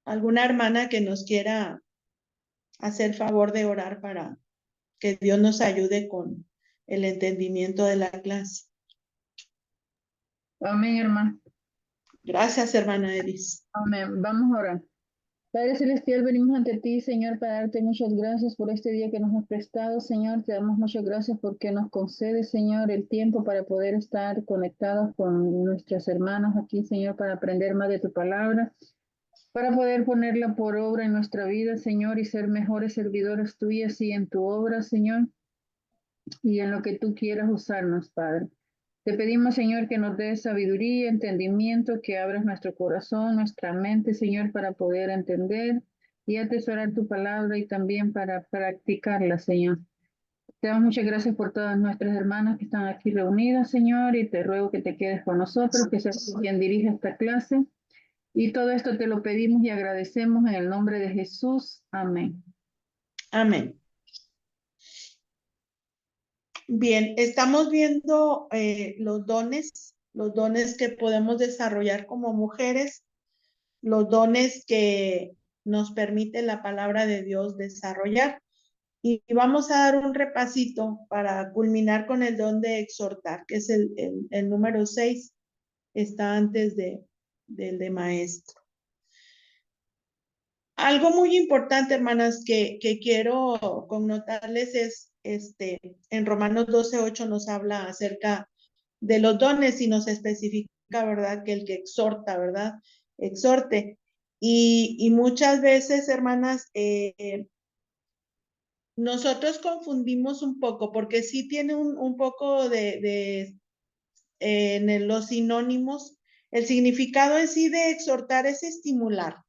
alguna hermana que nos quiera hacer favor de orar para que Dios nos ayude con el entendimiento de la clase. Amén, hermano. Gracias, hermana Edis. Amén. Vamos a orar. Padre Celestial, venimos ante ti, Señor, para darte muchas gracias por este día que nos has prestado, Señor. Te damos muchas gracias porque nos concedes, Señor, el tiempo para poder estar conectados con nuestras hermanas aquí, Señor, para aprender más de tu palabra, para poder ponerla por obra en nuestra vida, Señor, y ser mejores servidores tuyas y en tu obra, Señor, y en lo que tú quieras usarnos, Padre. Te pedimos, Señor, que nos des sabiduría, entendimiento, que abras nuestro corazón, nuestra mente, Señor, para poder entender y atesorar tu palabra y también para practicarla, Señor. Te damos muchas gracias por todas nuestras hermanas que están aquí reunidas, Señor, y te ruego que te quedes con nosotros, que seas tú quien dirige esta clase. Y todo esto te lo pedimos y agradecemos en el nombre de Jesús. Amén. Amén. Bien, estamos viendo los dones que podemos desarrollar como mujeres, los dones que nos permite la palabra de Dios desarrollar. Y vamos a dar un repasito para culminar con el don de exhortar, que es el número 6, está antes del de maestro. Algo muy importante, hermanas, que quiero connotarles es, en Romanos 12:8 nos habla acerca de los dones y nos especifica, ¿verdad? Que el que exhorta, ¿verdad? Exhorte. Y muchas veces, hermanas, nosotros confundimos un poco, porque sí tiene un poco en los sinónimos, el significado en sí de exhortar es estimular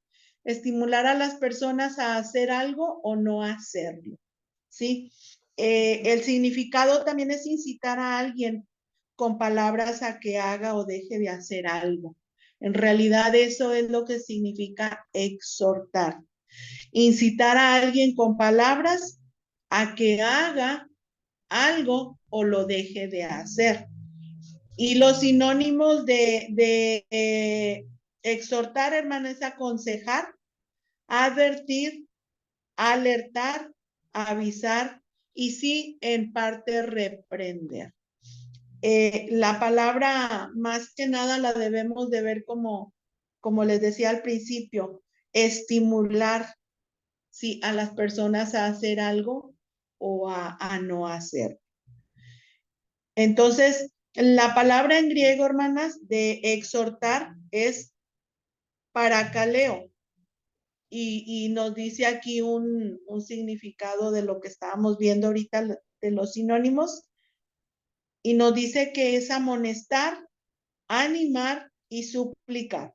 a las personas a hacer algo o no hacerlo, ¿sí? El significado también es incitar a alguien con palabras a que haga o deje de hacer algo. En realidad eso es lo que significa exhortar. Incitar a alguien con palabras a que haga algo o lo deje de hacer. Y los sinónimos de exhortar, hermano, es aconsejar, advertir, alertar, avisar y sí, en parte reprender. La palabra más que nada la debemos de ver como les decía al principio, estimular, sí, a las personas a hacer algo o a no hacer. Entonces, la palabra en griego, hermanas, de exhortar es parakaleo. Y nos dice aquí un significado de lo que estábamos viendo ahorita de los sinónimos. Y nos dice que es amonestar, animar y suplicar.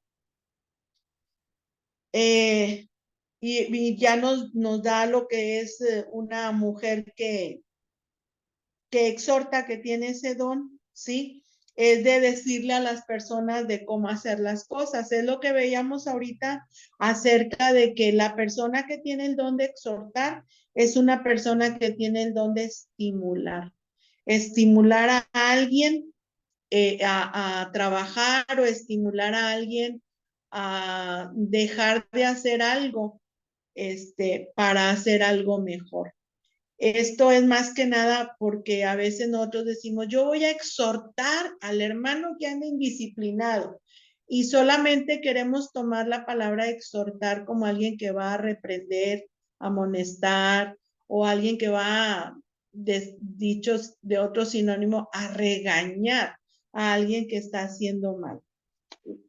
Y ya nos da lo que es una mujer que exhorta, que tiene ese don, ¿sí? Es de decirle a las personas de cómo hacer las cosas. Es lo que veíamos ahorita acerca de que la persona que tiene el don de exhortar es una persona que tiene el don de estimular. Estimular a alguien a trabajar o estimular a alguien a dejar de hacer algo para hacer algo mejor. Esto es más que nada porque a veces nosotros decimos, yo voy a exhortar al hermano que anda indisciplinado y solamente queremos tomar la palabra exhortar como alguien que va a reprender, amonestar o alguien que va, dichos de otro sinónimo, a regañar a alguien que está haciendo mal.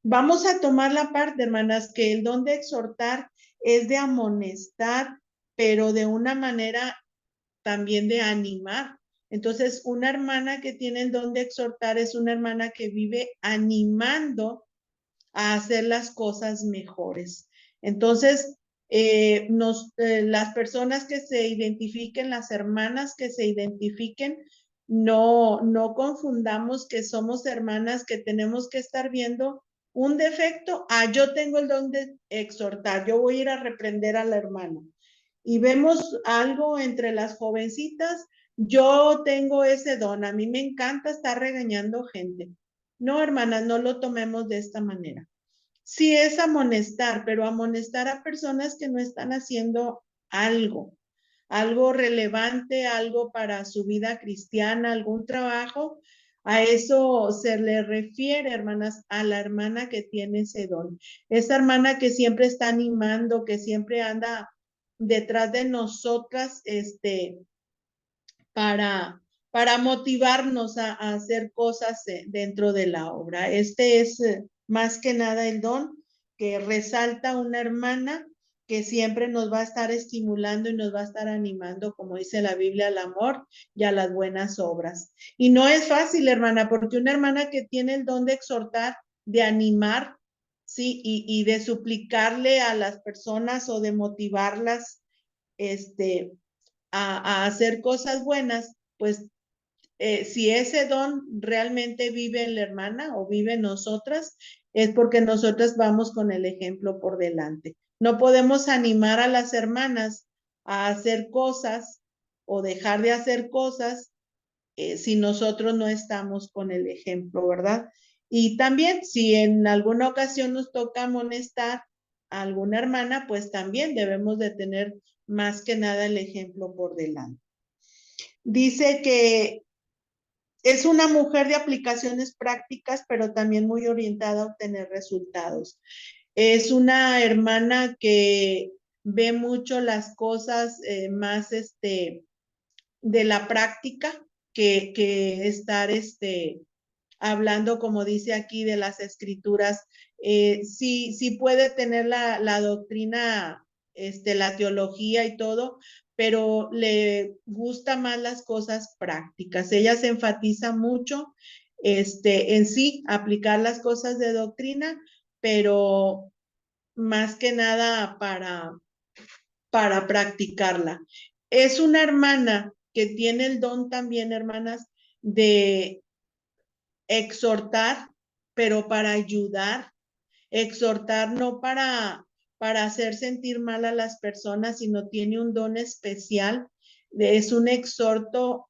Vamos a tomar la parte, hermanas, que el don de exhortar es de amonestar, pero de una manera también de animar. Entonces, una hermana que tiene el don de exhortar es una hermana que vive animando a hacer las cosas mejores. Entonces, las personas que se identifiquen, las hermanas que se identifiquen, no confundamos que somos hermanas que tenemos que estar viendo un defecto. Yo tengo el don de exhortar, yo voy a ir a reprender a la hermana. Y vemos algo entre las jovencitas, yo tengo ese don, a mí me encanta estar regañando gente. No, hermanas, no lo tomemos de esta manera. Sí es amonestar, pero amonestar a personas que no están haciendo algo, algo relevante, algo para su vida cristiana, algún trabajo. A eso se le refiere, hermanas, a la hermana que tiene ese don. Esa hermana que siempre está animando, que siempre anda detrás de nosotras, para, para motivarnos a hacer cosas dentro de la obra. Este es más que nada el don que resalta una hermana que siempre nos va a estar estimulando y nos va a estar animando, como dice la Biblia, al amor y a las buenas obras. Y no es fácil, hermana, porque una hermana que tiene el don de exhortar, de animar, sí, y de suplicarle a las personas o de motivarlas, este, a hacer cosas buenas, pues si ese don realmente vive en la hermana o vive en nosotras, es porque nosotras vamos con el ejemplo por delante. No podemos animar a las hermanas a hacer cosas o dejar de hacer cosas si nosotros no estamos con el ejemplo, ¿verdad? Y también si en alguna ocasión nos toca amonestar a alguna hermana, pues también debemos de tener más que nada el ejemplo por delante. Dice que es una mujer de aplicaciones prácticas, pero también muy orientada a obtener resultados. Es una hermana que ve mucho las cosas más de la práctica que estar hablando, como dice aquí, de las escrituras. Sí, sí puede tener la doctrina, la teología y todo, pero le gusta más las cosas prácticas. Ella se enfatiza mucho en sí, aplicar las cosas de doctrina, pero más que nada para practicarla. Es una hermana que tiene el don también, hermanas, de exhortar, pero para ayudar, exhortar no para hacer sentir mal a las personas, sino tiene un don especial. Es un exhorto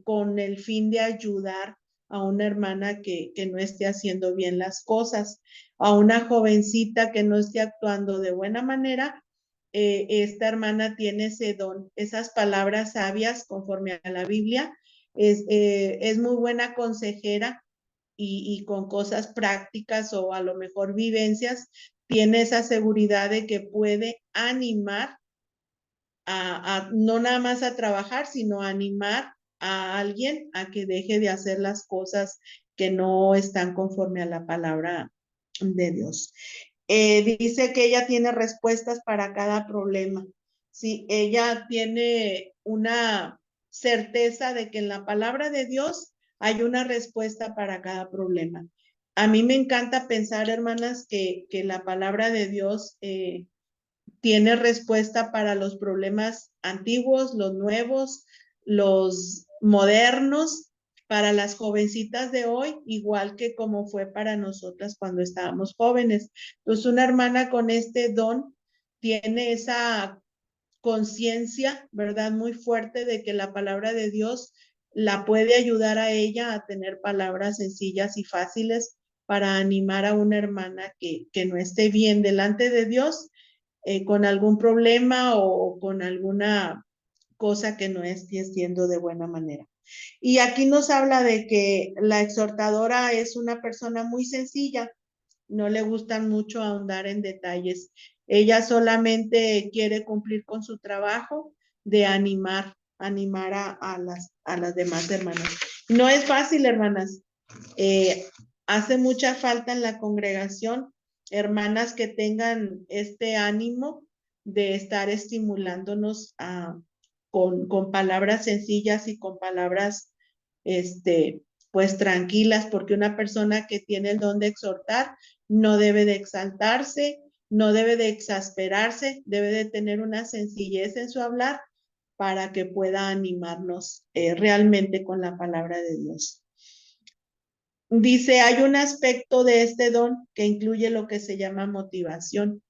con el fin de ayudar a una hermana que no esté haciendo bien las cosas, a una jovencita que no esté actuando de buena manera. Esta hermana tiene ese don, esas palabras sabias conforme a la Biblia. Es muy buena consejera y con cosas prácticas o a lo mejor vivencias, tiene esa seguridad de que puede animar no nada más a trabajar, sino a animar a alguien a que deje de hacer las cosas que no están conforme a la palabra de Dios. Dice que ella tiene respuestas para cada problema. Sí, ella tiene una certeza de que en la palabra de Dios hay una respuesta para cada problema. A mí me encanta pensar, hermanas, que la palabra de Dios tiene respuesta para los problemas antiguos, los nuevos, los modernos, para las jovencitas de hoy, igual que como fue para nosotras cuando estábamos jóvenes. Entonces, una hermana con este don tiene esa conciencia, ¿verdad? Muy fuerte de que la palabra de Dios la puede ayudar a ella a tener palabras sencillas y fáciles para animar a una hermana que no esté bien delante de Dios con algún problema o con alguna cosa que no esté haciendo de buena manera. Y aquí nos habla de que la exhortadora es una persona muy sencilla, no le gustan mucho ahondar en detalles. Ella solamente quiere cumplir con su trabajo de animar a las demás hermanas. No es fácil, hermanas. Hace mucha falta en la congregación hermanas que tengan este ánimo de estar estimulándonos con palabras sencillas y con palabras, pues tranquilas, porque una persona que tiene el don de exhortar no debe de exaltarse, no debe de exasperarse, debe de tener una sencillez en su hablar para que pueda animarnos realmente con la palabra de Dios. Dice, hay un aspecto de este don que incluye lo que se llama motivación.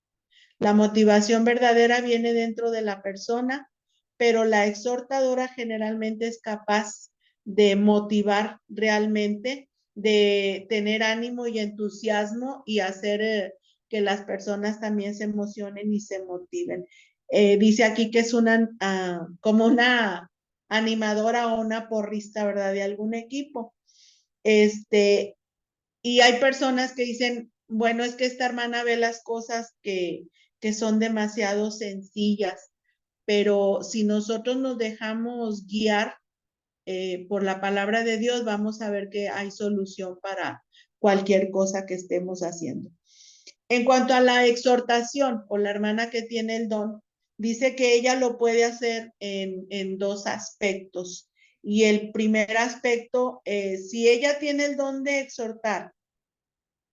La motivación verdadera viene dentro de la persona, pero la exhortadora generalmente es capaz de motivar realmente, de tener ánimo y entusiasmo y hacer que las personas también se emocionen y se motiven. Dice aquí que es como una animadora o una porrista, ¿verdad? De algún equipo. Y hay personas que dicen, bueno, es que esta hermana ve las cosas que son demasiado sencillas, pero si nosotros nos dejamos guiar por la palabra de Dios, vamos a ver que hay solución para cualquier cosa que estemos haciendo. En cuanto a la exhortación o la hermana que tiene el don, dice que ella lo puede hacer en dos aspectos. Y el primer aspecto, si ella tiene el don de exhortar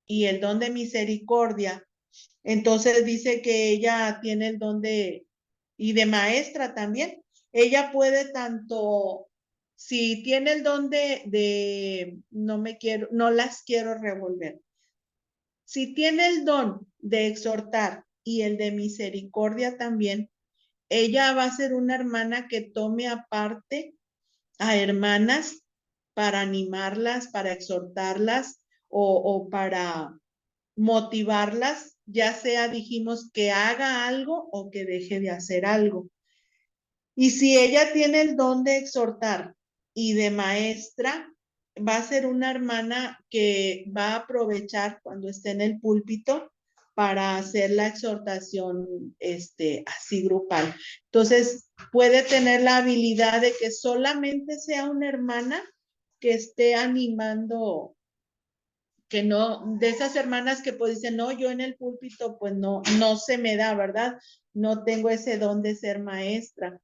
y el don de misericordia, entonces dice que ella tiene el don y de maestra también. Ella puede tanto, si tiene el don no las quiero revolver. Si tiene el don de exhortar y el de misericordia también, ella va a ser una hermana que tome aparte a hermanas para animarlas, para exhortarlas o para motivarlas, ya sea dijimos que haga algo o que deje de hacer algo. Y si ella tiene el don de exhortar y de maestra, va a ser una hermana que va a aprovechar cuando esté en el púlpito para hacer la exhortación así grupal. Entonces, puede tener la habilidad de que solamente sea una hermana que esté animando, que no, de esas hermanas que pues dicen, no, yo en el púlpito pues no se me da, ¿verdad? No tengo ese don de ser maestra,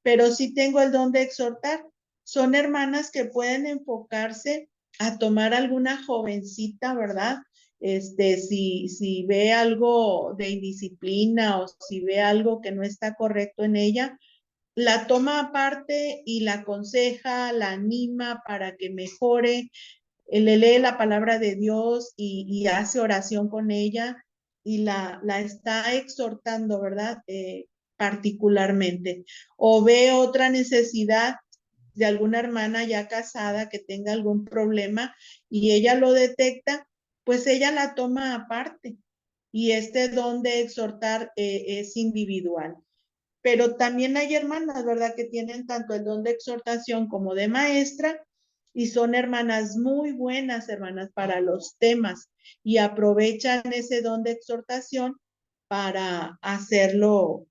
pero sí tengo el don de exhortar. Son hermanas que pueden enfocarse a tomar alguna jovencita, ¿verdad? Si ve algo de indisciplina o si ve algo que no está correcto en ella, la toma aparte y la aconseja, la anima para que mejore, le lee la palabra de Dios y hace oración con ella y la está exhortando, ¿verdad? Particularmente. O ve otra necesidad de alguna hermana ya casada que tenga algún problema y ella lo detecta, pues ella la toma aparte. Y este don de exhortar es individual. Pero también hay hermanas, ¿verdad? Que tienen tanto el don de exhortación como de maestra y son hermanas muy buenas, hermanas, para los temas y aprovechan ese don de exhortación para hacerlo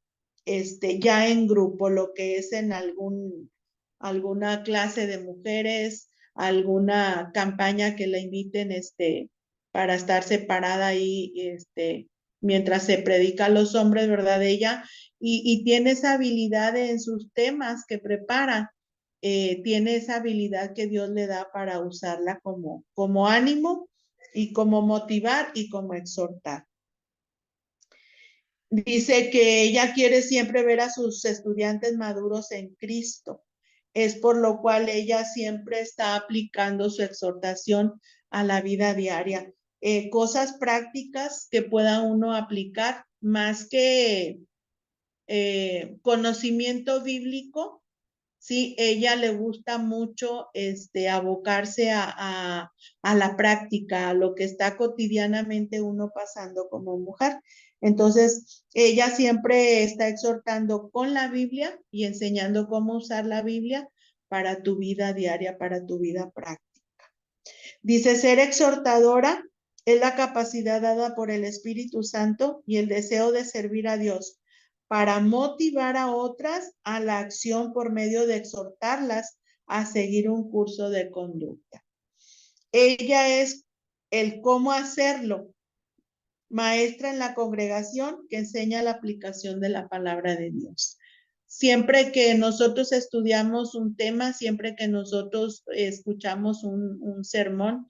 ya en grupo, lo que es en alguna clase de mujeres, alguna campaña que la inviten para estar separada ahí mientras se predica a los hombres, ¿verdad? Ella y tiene esa habilidad en sus temas que prepara, tiene esa habilidad que Dios le da para usarla como ánimo y como motivar y como exhortar. Dice que ella quiere siempre ver a sus estudiantes maduros en Cristo. Es por lo cual ella siempre está aplicando su exhortación a la vida diaria. Cosas prácticas que pueda uno aplicar más que conocimiento bíblico, sí, ella le gusta mucho abocarse a la práctica, a lo que está cotidianamente uno pasando como mujer. Entonces, ella siempre está exhortando con la Biblia y enseñando cómo usar la Biblia para tu vida diaria, para tu vida práctica. Dice, ser exhortadora es la capacidad dada por el Espíritu Santo y el deseo de servir a Dios para motivar a otras a la acción por medio de exhortarlas a seguir un curso de conducta. Ella es el cómo hacerlo, maestra en la congregación que enseña la aplicación de la palabra de Dios. Siempre que nosotros estudiamos un tema, siempre que nosotros escuchamos un sermón,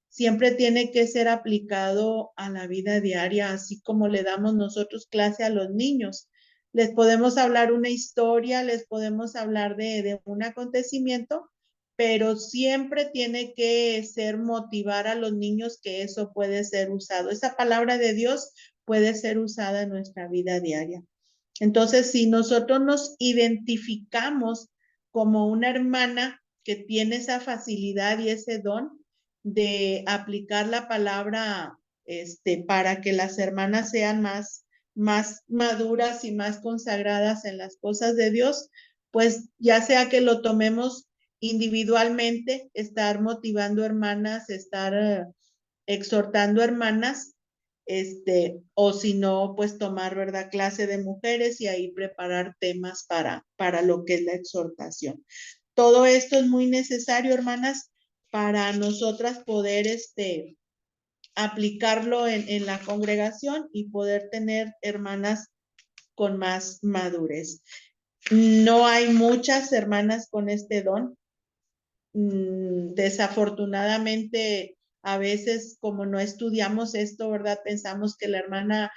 siempre tiene que ser aplicado a la vida diaria, así como le damos nosotros clase a los niños. Les podemos hablar una historia, les podemos hablar de un acontecimiento, pero siempre tiene que ser motivar a los niños que eso puede ser usado. Esa palabra de Dios puede ser usada en nuestra vida diaria. Entonces, si nosotros nos identificamos como una hermana que tiene esa facilidad y ese don de aplicar la palabra para que las hermanas sean más maduras y más consagradas en las cosas de Dios, pues ya sea que lo tomemos individualmente, estar motivando hermanas, estar exhortando hermanas, o si no, pues tomar, ¿verdad?, clase de mujeres y ahí preparar temas para lo que es la exhortación. Todo esto es muy necesario, hermanas, para nosotras poder, aplicarlo en la congregación y poder tener hermanas con más madurez. No hay muchas hermanas con este don. Desafortunadamente, a veces como no estudiamos esto, ¿verdad? Pensamos que la hermana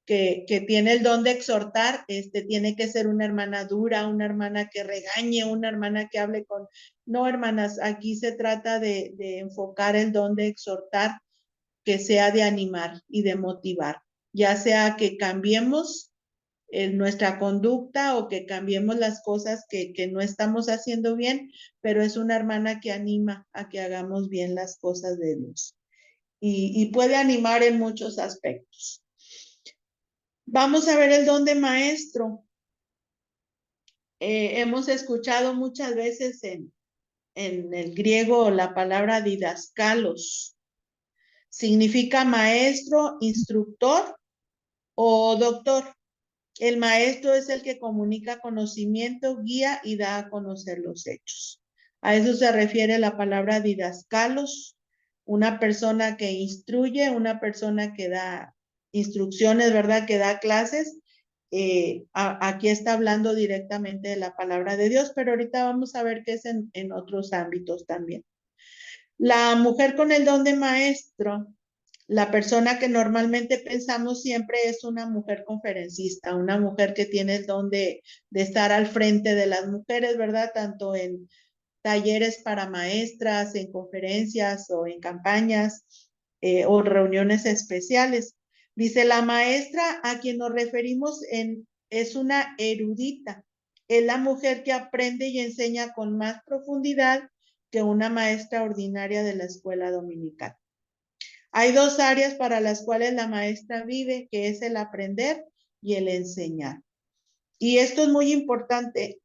que tiene el don de exhortar, tiene que ser una hermana dura, una hermana que regañe, una hermana que hable con... No, hermanas, aquí se trata de enfocar el don de exhortar, que sea de animar y de motivar, ya sea que cambiemos nuestra conducta o que cambiemos las cosas que no estamos haciendo bien, pero es una hermana que anima a que hagamos bien las cosas de Dios y puede animar en muchos aspectos. Vamos a ver el don de maestro. Hemos escuchado muchas veces en el griego la palabra didaskalos. Significa maestro, instructor o doctor. El maestro es el que comunica conocimiento, guía y da a conocer los hechos. A eso se refiere la palabra didascalos, una persona que instruye, una persona que da instrucciones, ¿verdad?, que da clases. Aquí está hablando directamente de la palabra de Dios, pero ahorita vamos a ver qué es en otros ámbitos también. La mujer con el don de maestro, la persona que normalmente pensamos siempre es una mujer conferencista, una mujer que tiene el don de estar al frente de las mujeres, ¿verdad? Tanto en talleres para maestras, en conferencias o en campañas o reuniones especiales. Dice, la maestra a quien nos referimos es una erudita. Es la mujer que aprende y enseña con más profundidad que una maestra ordinaria de la escuela dominical. Hay dos áreas para las cuales la maestra vive, que es el aprender y el enseñar. Y esto es muy importante.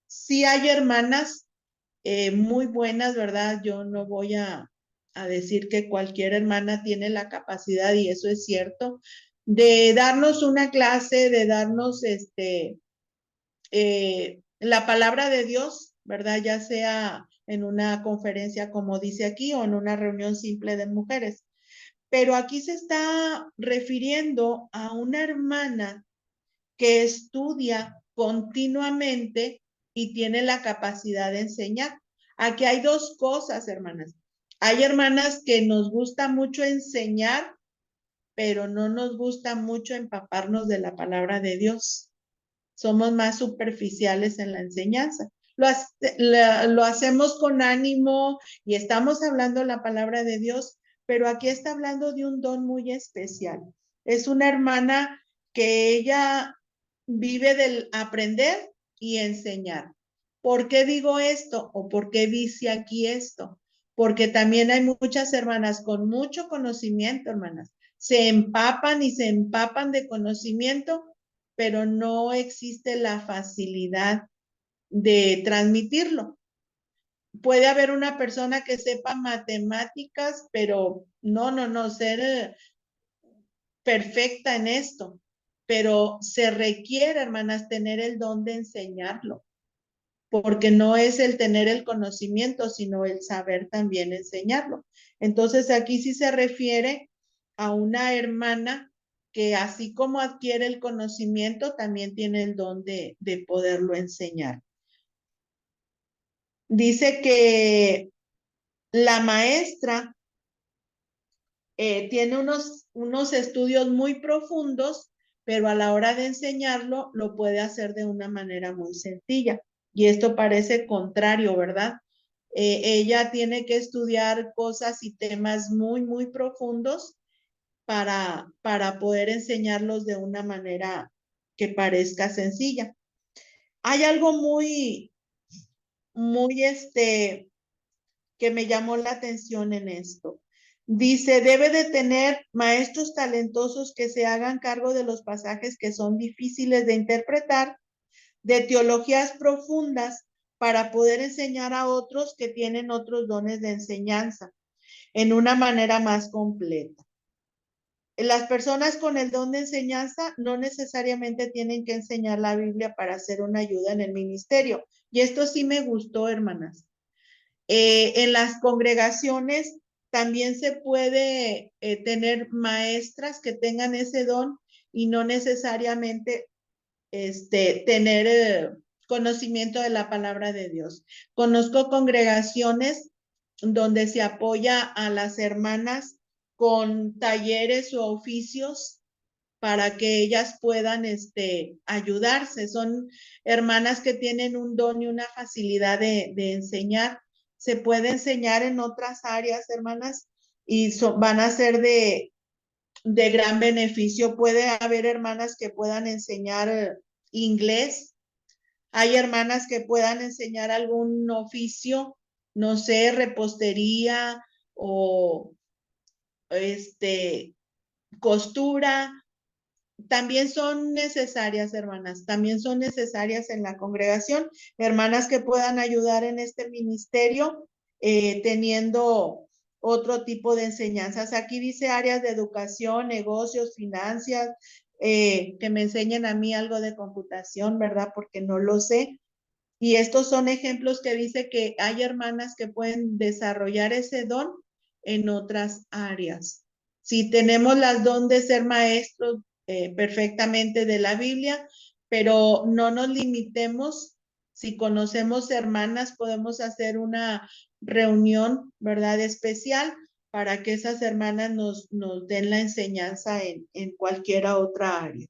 Sí hay hermanas muy buenas, ¿verdad? Yo no voy a decir que cualquier hermana tiene la capacidad, y eso es cierto, de darnos una clase, de darnos la palabra de Dios, ¿verdad? Ya sea en una conferencia como dice aquí o en una reunión simple de mujeres. Pero aquí se está refiriendo a una hermana que estudia continuamente y tiene la capacidad de enseñar. Aquí hay dos cosas, hermanas. Hay hermanas que nos gusta mucho enseñar, pero no nos gusta mucho empaparnos de la palabra de Dios. Somos más superficiales en la enseñanza. Lo hacemos con ánimo y estamos hablando la palabra de Dios, pero aquí está hablando de un don muy especial. Es una hermana que ella vive del aprender y enseñar. ¿Por qué digo esto? ¿O por qué dice aquí esto? Porque también hay muchas hermanas con mucho conocimiento, hermanas. Se empapan y se empapan de conocimiento, pero no existe la facilidad de transmitirlo. Puede haber una persona que sepa matemáticas, pero no, ser perfecta en esto. Pero se requiere, hermanas, tener el don de enseñarlo, porque no es el tener el conocimiento, sino el saber también enseñarlo. Entonces aquí sí se refiere a una hermana que así como adquiere el conocimiento, también tiene el don de poderlo enseñar. Dice que la maestra tiene unos estudios muy profundos, pero a la hora de enseñarlo, lo puede hacer de una manera muy sencilla. Y esto parece contrario, ¿verdad? Ella tiene que estudiar cosas y temas muy profundos para poder enseñarlos de una manera que parezca sencilla. Hay algo muy que me llamó la atención en esto. Dice, debe de tener maestros talentosos que se hagan cargo de los pasajes que son difíciles de interpretar, de teologías profundas, para poder enseñar a otros que tienen otros dones de enseñanza en una manera más completa. Las personas con el don de enseñanza no necesariamente tienen que enseñar la Biblia para hacer una ayuda en el ministerio. Y esto sí me gustó, hermanas. En las congregaciones también se puede tener maestras que tengan ese don y no necesariamente tener conocimiento de la palabra de Dios. Conozco congregaciones donde se apoya a las hermanas con talleres o oficios para que ellas puedan ayudarse. Son hermanas que tienen un don y una facilidad de enseñar. Se puede enseñar en otras áreas, hermanas, y van a ser de gran beneficio. Puede haber hermanas que puedan enseñar inglés. Hay hermanas que puedan enseñar algún oficio, no sé, repostería o costura. También son necesarias, hermanas, también son necesarias en la congregación, hermanas que puedan ayudar en este ministerio, teniendo otro tipo de enseñanzas. Aquí dice áreas de educación, negocios, finanzas, que me enseñen a mí algo de computación, ¿verdad? Porque no lo sé. Y estos son ejemplos que dice que hay hermanas que pueden desarrollar ese don en otras áreas. Si tenemos las don de ser maestros perfectamente de la Biblia, pero no nos limitemos. Si conocemos hermanas, podemos hacer una reunión, ¿verdad? Especial para que esas hermanas nos den la enseñanza en cualquiera otra área.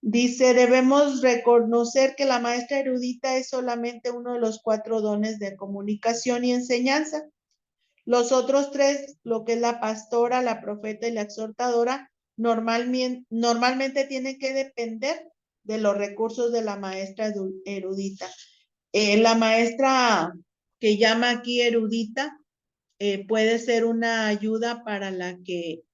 Dice, debemos reconocer que la maestra erudita es solamente uno de los 4 dones de comunicación y enseñanza. Los otros 3, lo que es la pastora, la profeta y la exhortadora, normalmente tienen que depender de los recursos de la maestra erudita. La maestra que llama aquí erudita puede ser una ayuda para la que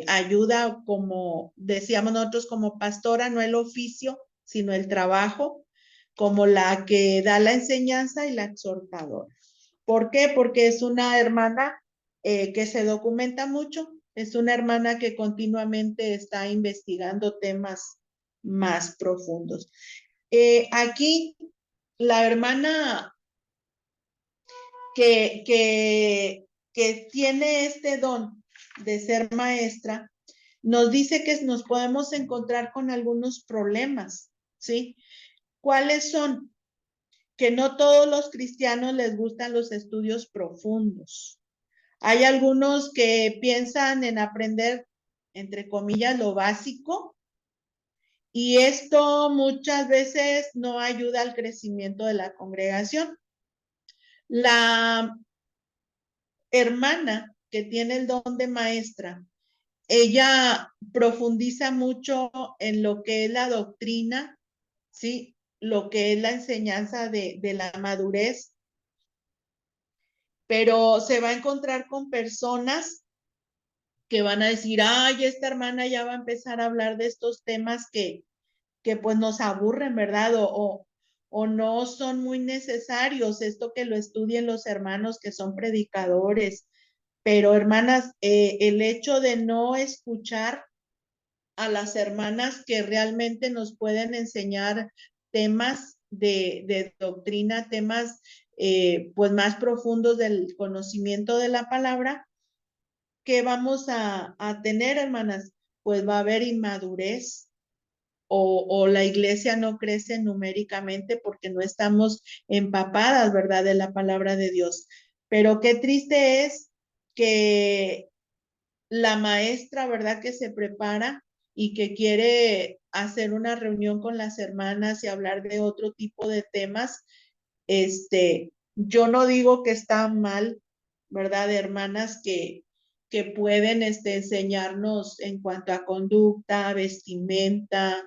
ayuda, como decíamos nosotros, como pastora, no el oficio, sino el trabajo, como la que da la enseñanza y la exhortadora. ¿Por qué? Porque es una hermana que se documenta mucho, es una hermana que continuamente está investigando temas más profundos. Aquí la hermana que tiene este don de ser maestra, nos dice que nos podemos encontrar con algunos problemas, ¿sí? ¿Cuáles son? Que no todos los cristianos les gustan los estudios profundos. Hay algunos que piensan en aprender, entre comillas, lo básico, y esto muchas veces no ayuda al crecimiento de la congregación. La hermana que tiene el don de maestra, ella profundiza mucho en lo que es la doctrina, ¿sí? Lo que es la enseñanza de la madurez, pero se va a encontrar con personas que van a decir, ay, esta hermana ya va a empezar a hablar de estos temas que pues nos aburren, ¿verdad? O no son muy necesarios, esto que lo estudien los hermanos que son predicadores. Pero hermanas, el hecho de no escuchar a las hermanas que realmente nos pueden enseñar temas de doctrina, temas pues más profundos del conocimiento de la palabra, ¿qué vamos a tener, hermanas? Pues va a haber inmadurez, o la iglesia no crece numéricamente porque no estamos empapadas, ¿verdad?, de la palabra de Dios. Pero qué triste es que la maestra, ¿verdad?, que se prepara y que quiere hacer una reunión con las hermanas y hablar de otro tipo de temas, yo no digo que está mal, ¿verdad?, hermanas que pueden enseñarnos en cuanto a conducta, vestimenta,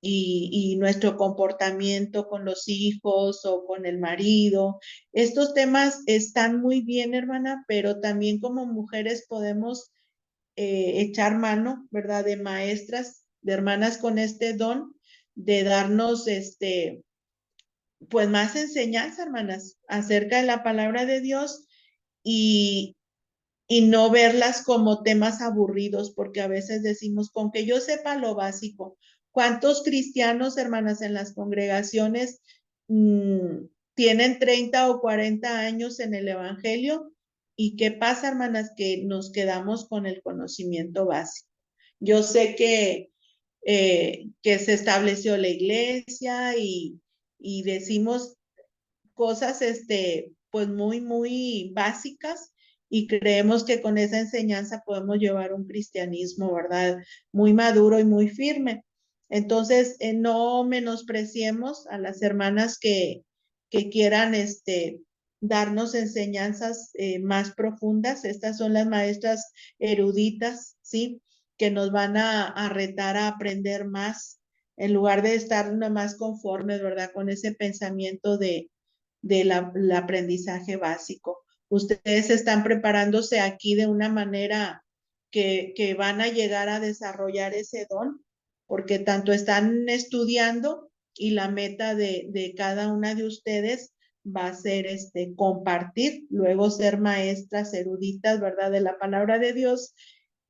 y nuestro comportamiento con los hijos o con el marido. Estos temas están muy bien, hermana, pero también como mujeres podemos echar mano, ¿verdad? De maestras, de hermanas con este don de darnos pues más enseñanza, hermanas, acerca de la palabra de Dios y, y no verlas como temas aburridos, porque a veces decimos, con que yo sepa lo básico. ¿Cuántos cristianos, hermanas, en las congregaciones tienen 30 o 40 años en el Evangelio? ¿Y qué pasa, hermanas? Que nos quedamos con el conocimiento básico. Yo sé que se estableció la iglesia y decimos cosas, pues muy básicas y creemos que con esa enseñanza podemos llevar un cristianismo, ¿verdad? Muy maduro y muy firme. Entonces, no menospreciemos a las hermanas que quieran, darnos enseñanzas más profundas. Estas son las maestras eruditas, ¿sí? Que nos van a retar a aprender más en lugar de estar más conformes, ¿verdad? Con ese pensamiento del aprendizaje básico. Ustedes están preparándose aquí de una manera que van a llegar a desarrollar ese don, porque tanto están estudiando y la meta de cada una de ustedes va a ser compartir, luego ser maestras eruditas, ¿verdad? De la palabra de Dios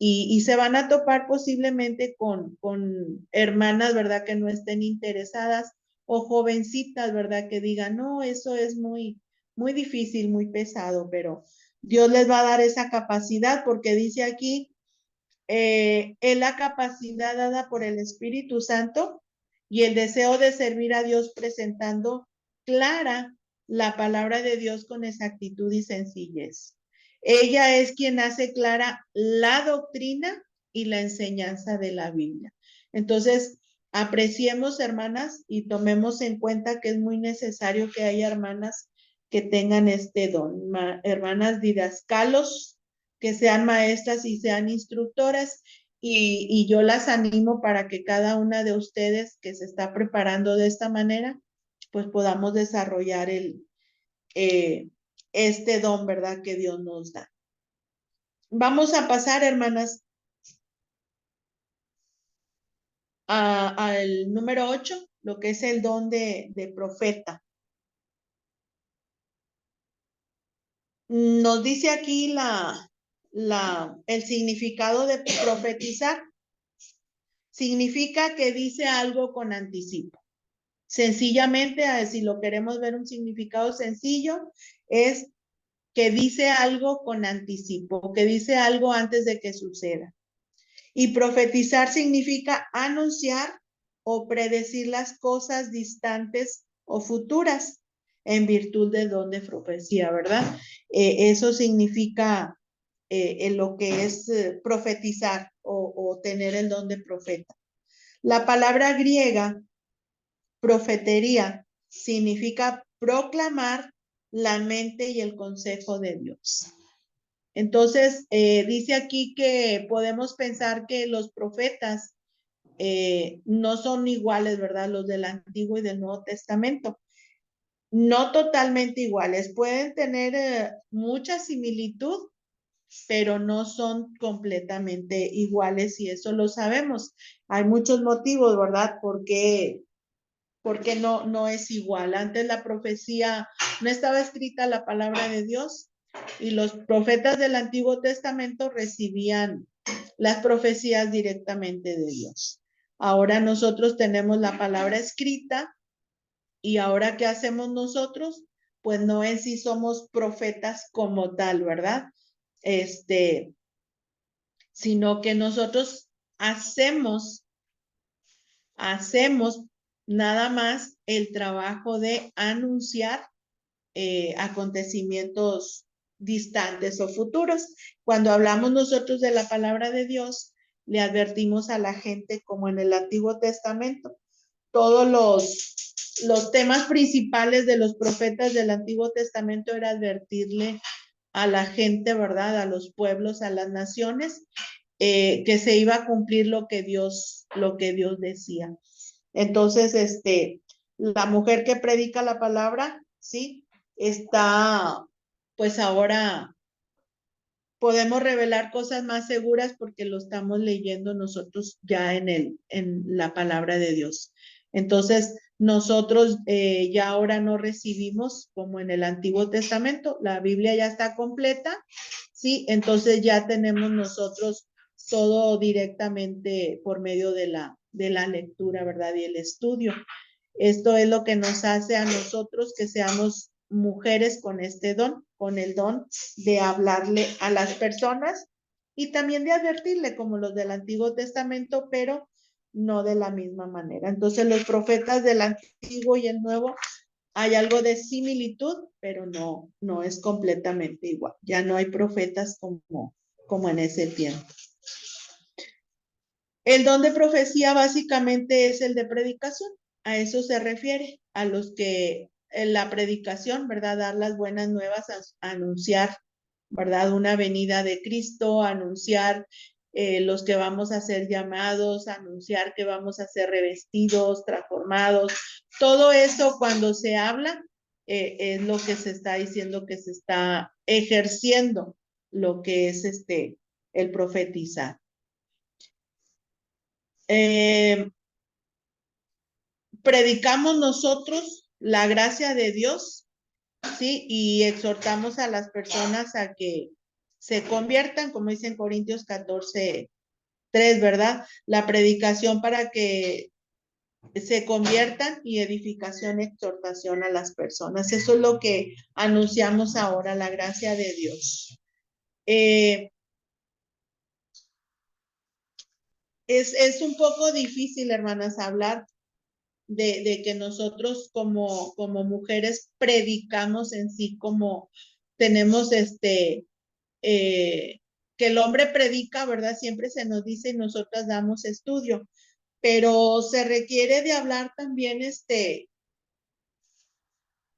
y se van a topar posiblemente con hermanas, ¿verdad? Que no estén interesadas o jovencitas, ¿verdad? Que digan, no, eso es muy difícil, muy pesado, pero Dios les va a dar esa capacidad porque dice aquí, es la capacidad dada por el Espíritu Santo y el deseo de servir a Dios presentando clara la palabra de Dios con exactitud y sencillez. Ella es quien hace clara la doctrina y la enseñanza de la Biblia. Entonces, apreciemos, hermanas, y tomemos en cuenta que es muy necesario que haya hermanas que tengan este don, hermanas didascalos, que sean maestras y sean instructoras, y yo las animo para que cada una de ustedes que se está preparando de esta manera, pues podamos desarrollar eh, este don, ¿verdad? Que Dios nos da. Vamos a pasar, hermanas, al número 8, lo que es el don de profeta. Nos dice aquí el significado de profetizar. Significa que dice algo con anticipo. Sencillamente, si lo queremos ver un significado sencillo, es que dice algo con anticipo, que dice algo antes de que suceda. Y profetizar significa anunciar o predecir las cosas distantes o futuras en virtud del don de profecía, ¿verdad? Eso significa en lo que es profetizar o tener el don de profeta. La palabra griega profetería significa proclamar la mente y el consejo de Dios. Entonces, dice aquí que podemos pensar que los profetas no son iguales, ¿verdad? Los del Antiguo y del Nuevo Testamento. No totalmente iguales. Pueden tener mucha similitud, pero no son completamente iguales y eso lo sabemos. Hay muchos motivos, ¿verdad? Porque no es igual. Antes la profecía no estaba escrita la palabra de Dios y los profetas del Antiguo Testamento recibían las profecías directamente de Dios. Ahora nosotros tenemos la palabra escrita y ahora ¿qué hacemos nosotros? Pues no en sí somos profetas como tal, ¿verdad? Sino que nosotros hacemos nada más el trabajo de anunciar acontecimientos distantes o futuros. Cuando hablamos nosotros de la palabra de Dios, le advertimos a la gente, como en el Antiguo Testamento, todos los temas principales de los profetas del Antiguo Testamento era advertirle a la gente, ¿verdad? A los pueblos, a las naciones, que se iba a cumplir lo que Dios decía. Entonces, la mujer que predica la palabra, sí, está, pues ahora podemos revelar cosas más seguras porque lo estamos leyendo nosotros ya en la palabra de Dios. Entonces, nosotros ya ahora no recibimos como en el Antiguo Testamento, la Biblia ya está completa, ¿sí? Entonces ya tenemos nosotros todo directamente por medio de la lectura, ¿verdad? Y el estudio. Esto es lo que nos hace a nosotros que seamos mujeres con este don, con el don de hablarle a las personas y también de advertirle como los del Antiguo Testamento, pero no de la misma manera. Entonces los profetas del Antiguo y el Nuevo hay algo de similitud, pero no es completamente igual. Ya no hay profetas como en ese tiempo. El don de profecía básicamente es el de predicación. A eso se refiere, a los que en la predicación, ¿verdad? Dar las buenas nuevas, anunciar, ¿verdad? Una venida de Cristo, anunciar los que vamos a ser llamados, anunciar que vamos a ser revestidos, transformados. Todo eso cuando se habla es lo que se está diciendo que se está ejerciendo, lo que es el profetizar. Predicamos nosotros la gracia de Dios, ¿sí? Y exhortamos a las personas a que se conviertan, como dice en Corintios 14:3, ¿verdad? La predicación para que se conviertan y edificación, exhortación a las personas. Eso es lo que anunciamos ahora, la gracia de Dios. Es un poco difícil, hermanas, hablar de que nosotros como mujeres predicamos en sí, como tenemos que el hombre predica, ¿verdad? Siempre se nos dice y nosotras damos estudio, pero se requiere de hablar también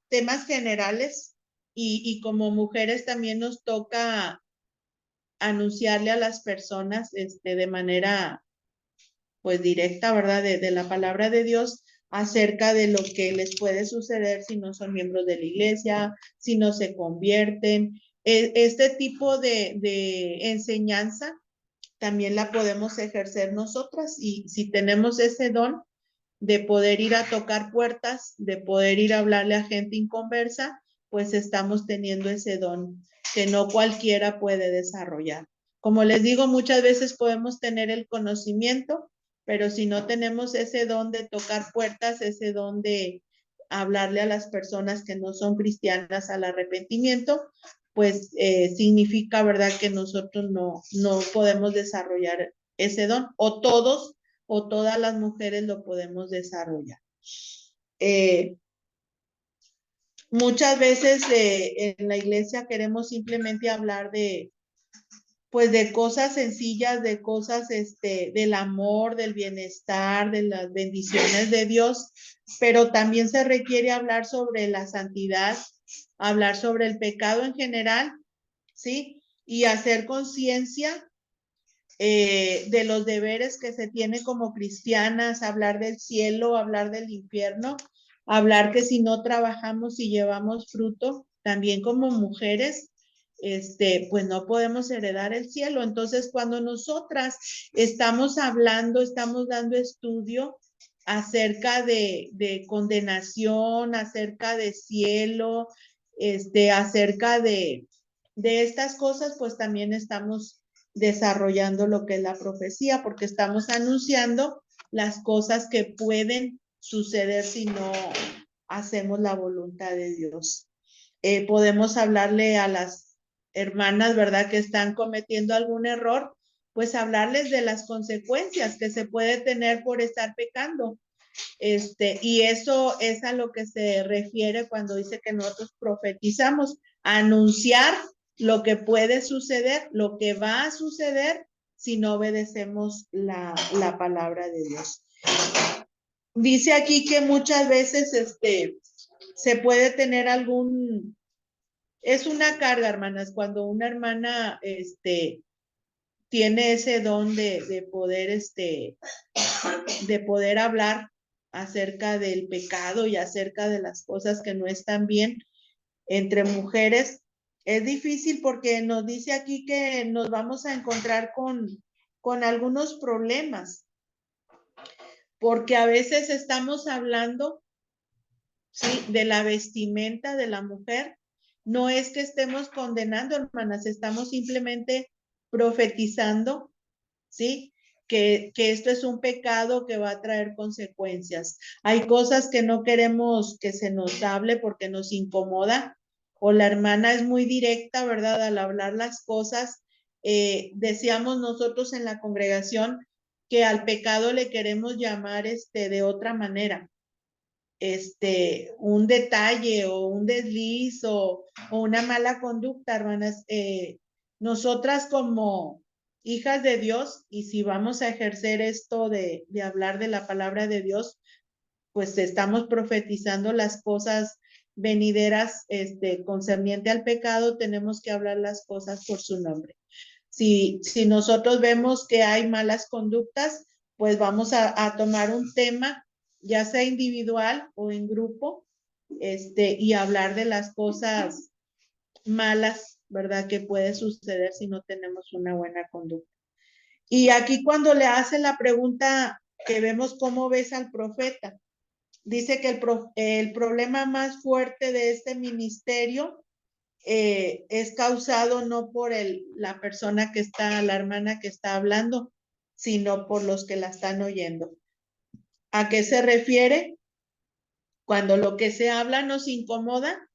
temas generales y como mujeres también nos toca anunciarle a las personas de manera pues directa, ¿verdad? De la palabra de Dios acerca de lo que les puede suceder si no son miembros de la iglesia, si no se convierten. Este tipo de enseñanza también la podemos ejercer nosotras y si tenemos ese don de poder ir a tocar puertas, de poder ir a hablarle a gente inconversa, pues estamos teniendo ese don que no cualquiera puede desarrollar. Como les digo, muchas veces podemos tener el conocimiento, pero si no tenemos ese don de tocar puertas, ese don de hablarle a las personas que no son cristianas al arrepentimiento, pues significa, ¿verdad?, que nosotros no podemos desarrollar ese don, o todos o todas las mujeres lo podemos desarrollar. Muchas veces en la iglesia queremos simplemente hablar pues de cosas sencillas, de cosas del amor, del bienestar, de las bendiciones de Dios, pero también se requiere hablar sobre la santidad, hablar sobre el pecado en general, ¿sí? Y hacer conciencia de los deberes que se tiene como cristianas, hablar del cielo, hablar del infierno, hablar que si no trabajamos y llevamos fruto, también como mujeres, pues no podemos heredar el cielo. Entonces, cuando nosotras estamos hablando, estamos dando estudio acerca de condenación, acerca de cielo, acerca de estas cosas, pues también estamos desarrollando lo que es la profecía, porque estamos anunciando las cosas que pueden suceder si no hacemos la voluntad de Dios. Podemos hablarle a las hermanas, ¿verdad?, que están cometiendo algún error, pues hablarles de las consecuencias que se puede tener por estar pecando. Y eso es a lo que se refiere cuando dice que nosotros profetizamos, anunciar lo que puede suceder, lo que va a suceder si no obedecemos la palabra de Dios. Dice aquí que muchas veces se puede tener es una carga, hermanas, cuando una hermana tiene ese don de poder de poder hablar acerca del pecado y acerca de las cosas que no están bien entre mujeres. Es difícil porque nos dice aquí que nos vamos a encontrar con algunos problemas, porque a veces estamos hablando, ¿sí?, de la vestimenta de la mujer. No es que estemos condenando, hermanas, estamos simplemente profetizando, ¿sí? Que esto es un pecado que va a traer consecuencias. Hay cosas que no queremos que se nos hable porque nos incomoda, o la hermana es muy directa, ¿verdad? Al hablar las cosas, decíamos nosotros en la congregación que al pecado le queremos llamar de otra manera, un detalle o un desliz o una mala conducta, hermanas. Nosotras como hijas de Dios, y si vamos a ejercer esto de hablar de la palabra de Dios, pues estamos profetizando las cosas venideras, concerniente al pecado, tenemos que hablar las cosas por su nombre. Si nosotros vemos que hay malas conductas, pues vamos a tomar un tema, ya sea individual o en grupo, y hablar de las cosas malas, ¿verdad?, que puede suceder si no tenemos una buena conducta. Y aquí cuando le hace la pregunta que vemos cómo ves al profeta, dice que el problema más fuerte de este ministerio es causado no por la persona que está, la hermana que está hablando, sino por los que la están oyendo. ¿A qué se refiere? Cuando lo que se habla nos incomoda,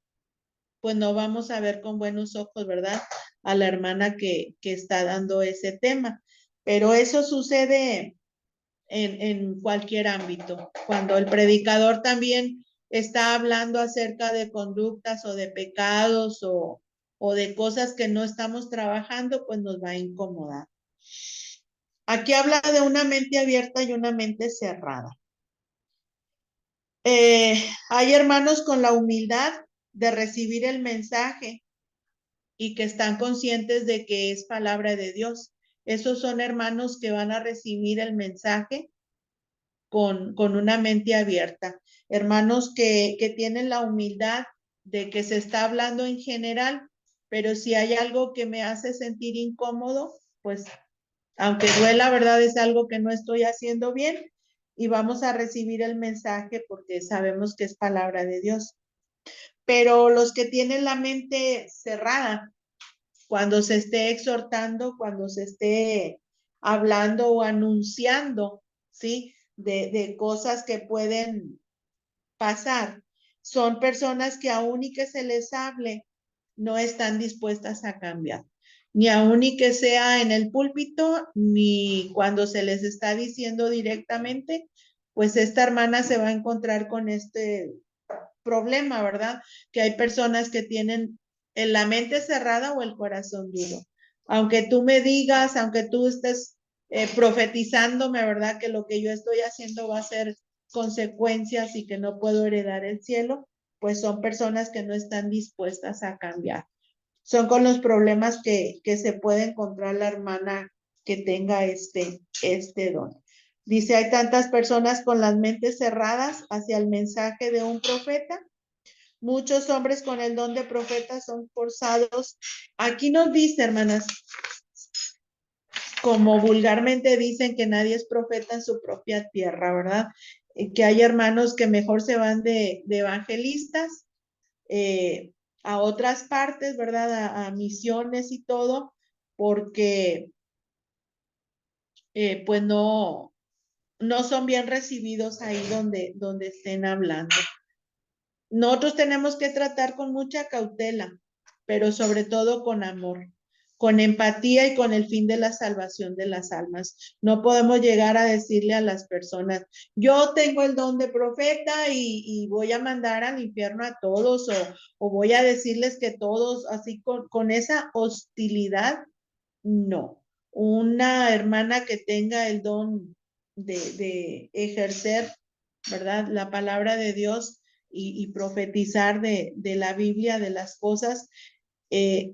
pues no vamos a ver con buenos ojos, ¿verdad?, a la hermana que está dando ese tema. Pero eso sucede en cualquier ámbito. Cuando el predicador también está hablando acerca de conductas o de pecados o de cosas que no estamos trabajando, pues nos va a incomodar. Aquí habla de una mente abierta y una mente cerrada. Hay hermanos con la humildad de recibir el mensaje y que están conscientes de que es palabra de Dios. Esos son hermanos que van a recibir el mensaje con una mente abierta. Hermanos que tienen la humildad de que se está hablando en general, pero si hay algo que me hace sentir incómodo, pues aunque duela, ¿verdad?, es algo que no estoy haciendo bien y vamos a recibir el mensaje porque sabemos que es palabra de Dios. Pero los que tienen la mente cerrada, cuando se esté exhortando, cuando se esté hablando o anunciando, ¿sí?, de cosas que pueden pasar, son personas que aún y que se les hable, no están dispuestas a cambiar, ni aún y que sea en el púlpito, ni cuando se les está diciendo directamente, pues esta hermana se va a encontrar con este problema, ¿verdad? Que hay personas que tienen la mente cerrada o el corazón duro. Aunque tú me digas, aunque tú estés profetizándome, ¿verdad?, que lo que yo estoy haciendo va a ser consecuencias y que no puedo heredar el cielo, pues son personas que no están dispuestas a cambiar. Son con los problemas que se puede encontrar la hermana que tenga este don. Dice, hay tantas personas con las mentes cerradas hacia el mensaje de un profeta. Muchos hombres con el don de profeta son forzados. Aquí nos dice, hermanas, como vulgarmente dicen que nadie es profeta en su propia tierra, ¿verdad? Que hay hermanos que mejor se van de evangelistas a otras partes, ¿verdad? A misiones y todo, porque pues no son bien recibidos ahí donde estén hablando. Nosotros tenemos que tratar con mucha cautela, pero sobre todo con amor, con empatía y con el fin de la salvación de las almas. No podemos llegar a decirle a las personas, yo tengo el don de profeta y voy a mandar al infierno a todos o voy a decirles que todos, así con esa hostilidad, no. Una hermana que tenga el don de ejercer, ¿verdad?, la palabra de Dios y profetizar de la Biblia, de las cosas,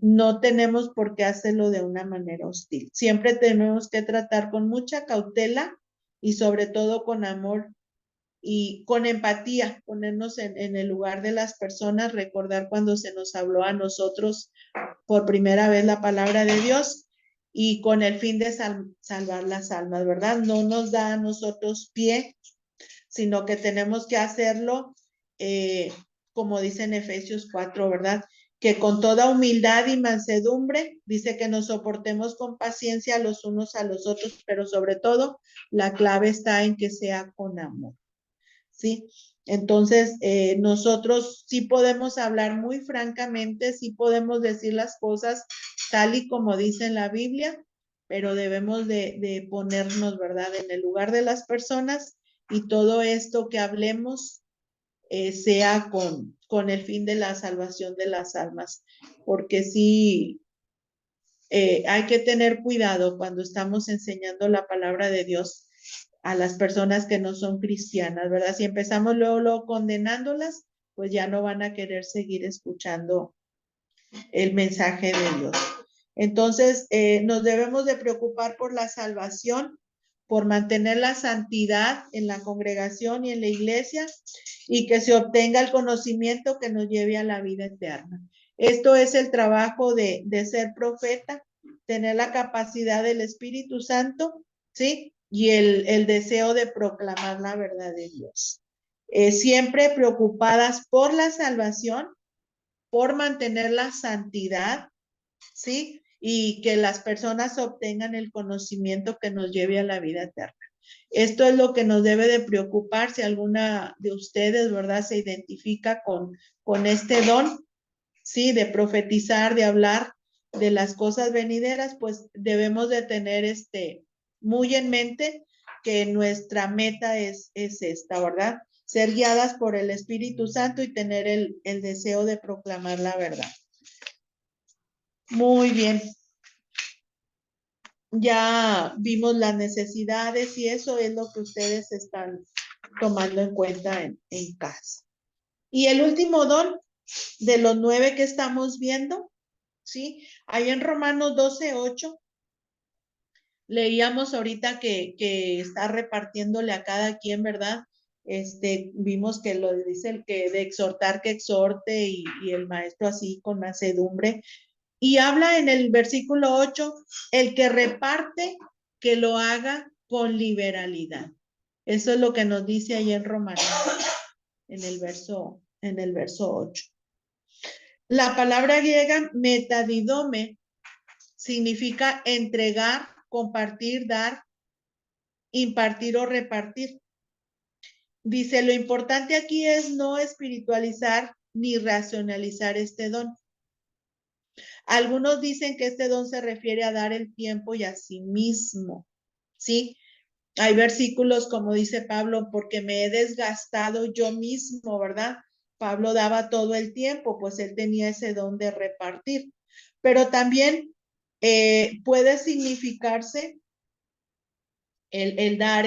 no tenemos por qué hacerlo de una manera hostil. Siempre tenemos que tratar con mucha cautela y sobre todo con amor y con empatía, ponernos en el lugar de las personas, recordar cuando se nos habló a nosotros por primera vez la palabra de Dios y con el fin de salvar las almas, ¿verdad? No nos da a nosotros pie, sino que tenemos que hacerlo, como dice en Efesios 4, ¿verdad? Que con toda humildad y mansedumbre, dice que nos soportemos con paciencia los unos a los otros, pero sobre todo la clave está en que sea con amor, ¿sí? Entonces, nosotros sí podemos hablar muy francamente, sí podemos decir las cosas tal y como dice en la Biblia, pero debemos de ponernos, ¿verdad?, en el lugar de las personas y todo esto que hablemos sea con el fin de la salvación de las almas, porque sí, hay que tener cuidado cuando estamos enseñando la palabra de Dios a las personas que no son cristianas, ¿verdad? Si empezamos luego condenándolas, pues ya no van a querer seguir escuchando el mensaje de Dios. Entonces, nos debemos de preocupar por la salvación, por mantener la santidad en la congregación y en la iglesia y que se obtenga el conocimiento que nos lleve a la vida eterna. Esto es el trabajo de ser profeta, tener la capacidad del Espíritu Santo, ¿sí? Y el deseo de proclamar la verdad de Dios. Siempre preocupadas por la salvación, por mantener la santidad, ¿sí? Y que las personas obtengan el conocimiento que nos lleve a la vida eterna. Esto es lo que nos debe de preocupar si alguna de ustedes, ¿verdad?, se identifica con este don, ¿sí?, de profetizar, de hablar de las cosas venideras, pues debemos de tener muy en mente que nuestra meta es esta, ¿verdad? Ser guiadas por el Espíritu Santo y tener el deseo de proclamar la verdad. Muy bien. Ya vimos las necesidades y eso es lo que ustedes están tomando en cuenta en casa. Y el último don de los 9 que estamos viendo, ¿sí? Ahí en Romanos 12:8, leíamos ahorita que está repartiéndole a cada quien, ¿verdad? Vimos que lo dice el que de exhortar que exhorte y el maestro así con mansedumbre. Y habla en el versículo 8, el que reparte, que lo haga con liberalidad. Eso es lo que nos dice ahí en Romanos, en el verso 8. La palabra griega metadidome significa entregar, compartir, dar, impartir o repartir. Dice, lo importante aquí es no espiritualizar ni racionalizar este don. Algunos dicen que este don se refiere a dar el tiempo y a sí mismo, ¿sí? Hay versículos como dice Pablo, porque me he desgastado yo mismo, ¿verdad? Pablo daba todo el tiempo, pues él tenía ese don de repartir. Pero también puede significarse el dar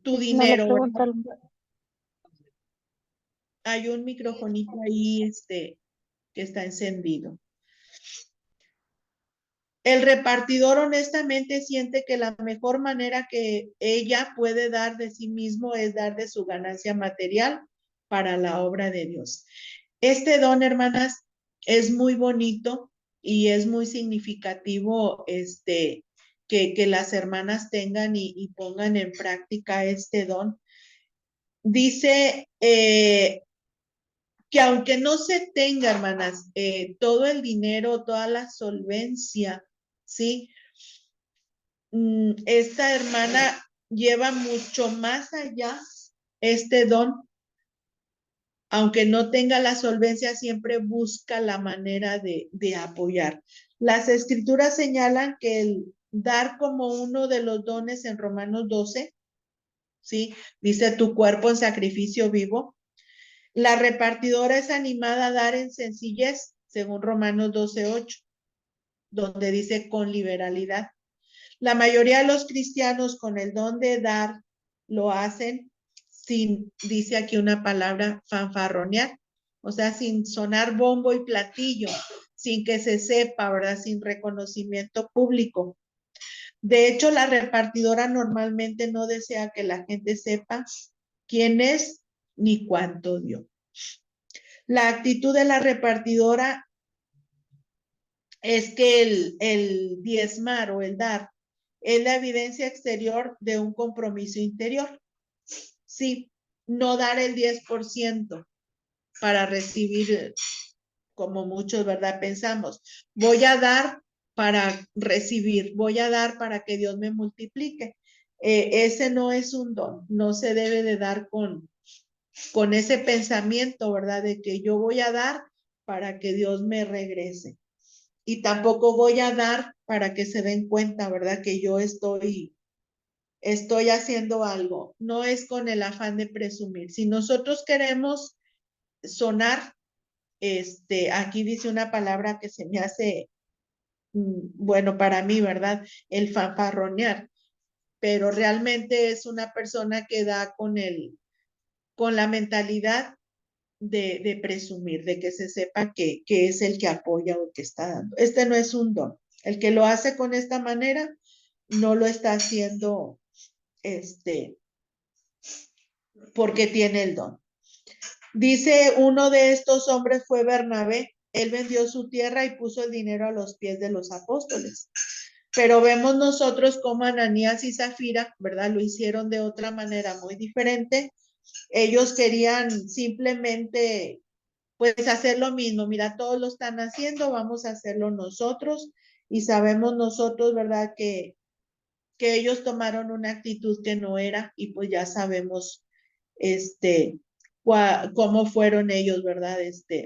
tu dinero, ¿verdad? Hay un microfonito ahí que está encendido. El repartidor honestamente siente que la mejor manera que ella puede dar de sí mismo es dar de su ganancia material para la obra de Dios. Este don, hermanas, es muy bonito y es muy significativo que las hermanas tengan y pongan en práctica este don. Dice que aunque no se tenga, hermanas, todo el dinero, toda la solvencia, ¿sí? Esta hermana lleva mucho más allá este don. Aunque no tenga la solvencia, siempre busca la manera de apoyar. Las escrituras señalan que el dar como uno de los dones en Romanos 12, ¿sí? Dice tu cuerpo en sacrificio vivo. La repartidora es animada a dar en sencillez, según Romanos 12:8, donde dice con liberalidad. La mayoría de los cristianos con el don de dar lo hacen sin, dice aquí una palabra, fanfarronear, o sea, sin sonar bombo y platillo, sin que se sepa, ¿verdad? Sin reconocimiento público. De hecho, la repartidora normalmente no desea que la gente sepa quién es ni cuánto dio. La actitud de la repartidora es que el diezmar o el dar es la evidencia exterior de un compromiso interior. Sí, no dar el 10% para recibir, como muchos, ¿verdad? Pensamos, voy a dar para recibir, voy a dar para que Dios me multiplique. Ese no es un don, no se debe de dar con ese pensamiento, ¿verdad? De que yo voy a dar para que Dios me regrese. Y tampoco voy a dar para que se den cuenta, ¿verdad? Que yo estoy haciendo algo. No es con el afán de presumir. Si nosotros queremos sonar, aquí dice una palabra que se me hace, bueno, para mí, ¿verdad? El fanfarronear, pero realmente es una persona que da con la mentalidad de presumir, de que se sepa que es el que apoya o que está dando. Este no es un don. El que lo hace con esta manera no lo está haciendo porque tiene el don. Dice, uno de estos hombres fue Bernabé. Él vendió su tierra y puso el dinero a los pies de los apóstoles. Pero vemos nosotros como Ananías y Zafira, ¿verdad? Lo hicieron de otra manera muy diferente. Ellos querían simplemente, pues, hacer lo mismo. Mira, todos lo están haciendo, vamos a hacerlo nosotros. Y sabemos nosotros, ¿verdad? Que ellos tomaron una actitud que no era, y pues ya sabemos, cómo fueron ellos, ¿verdad?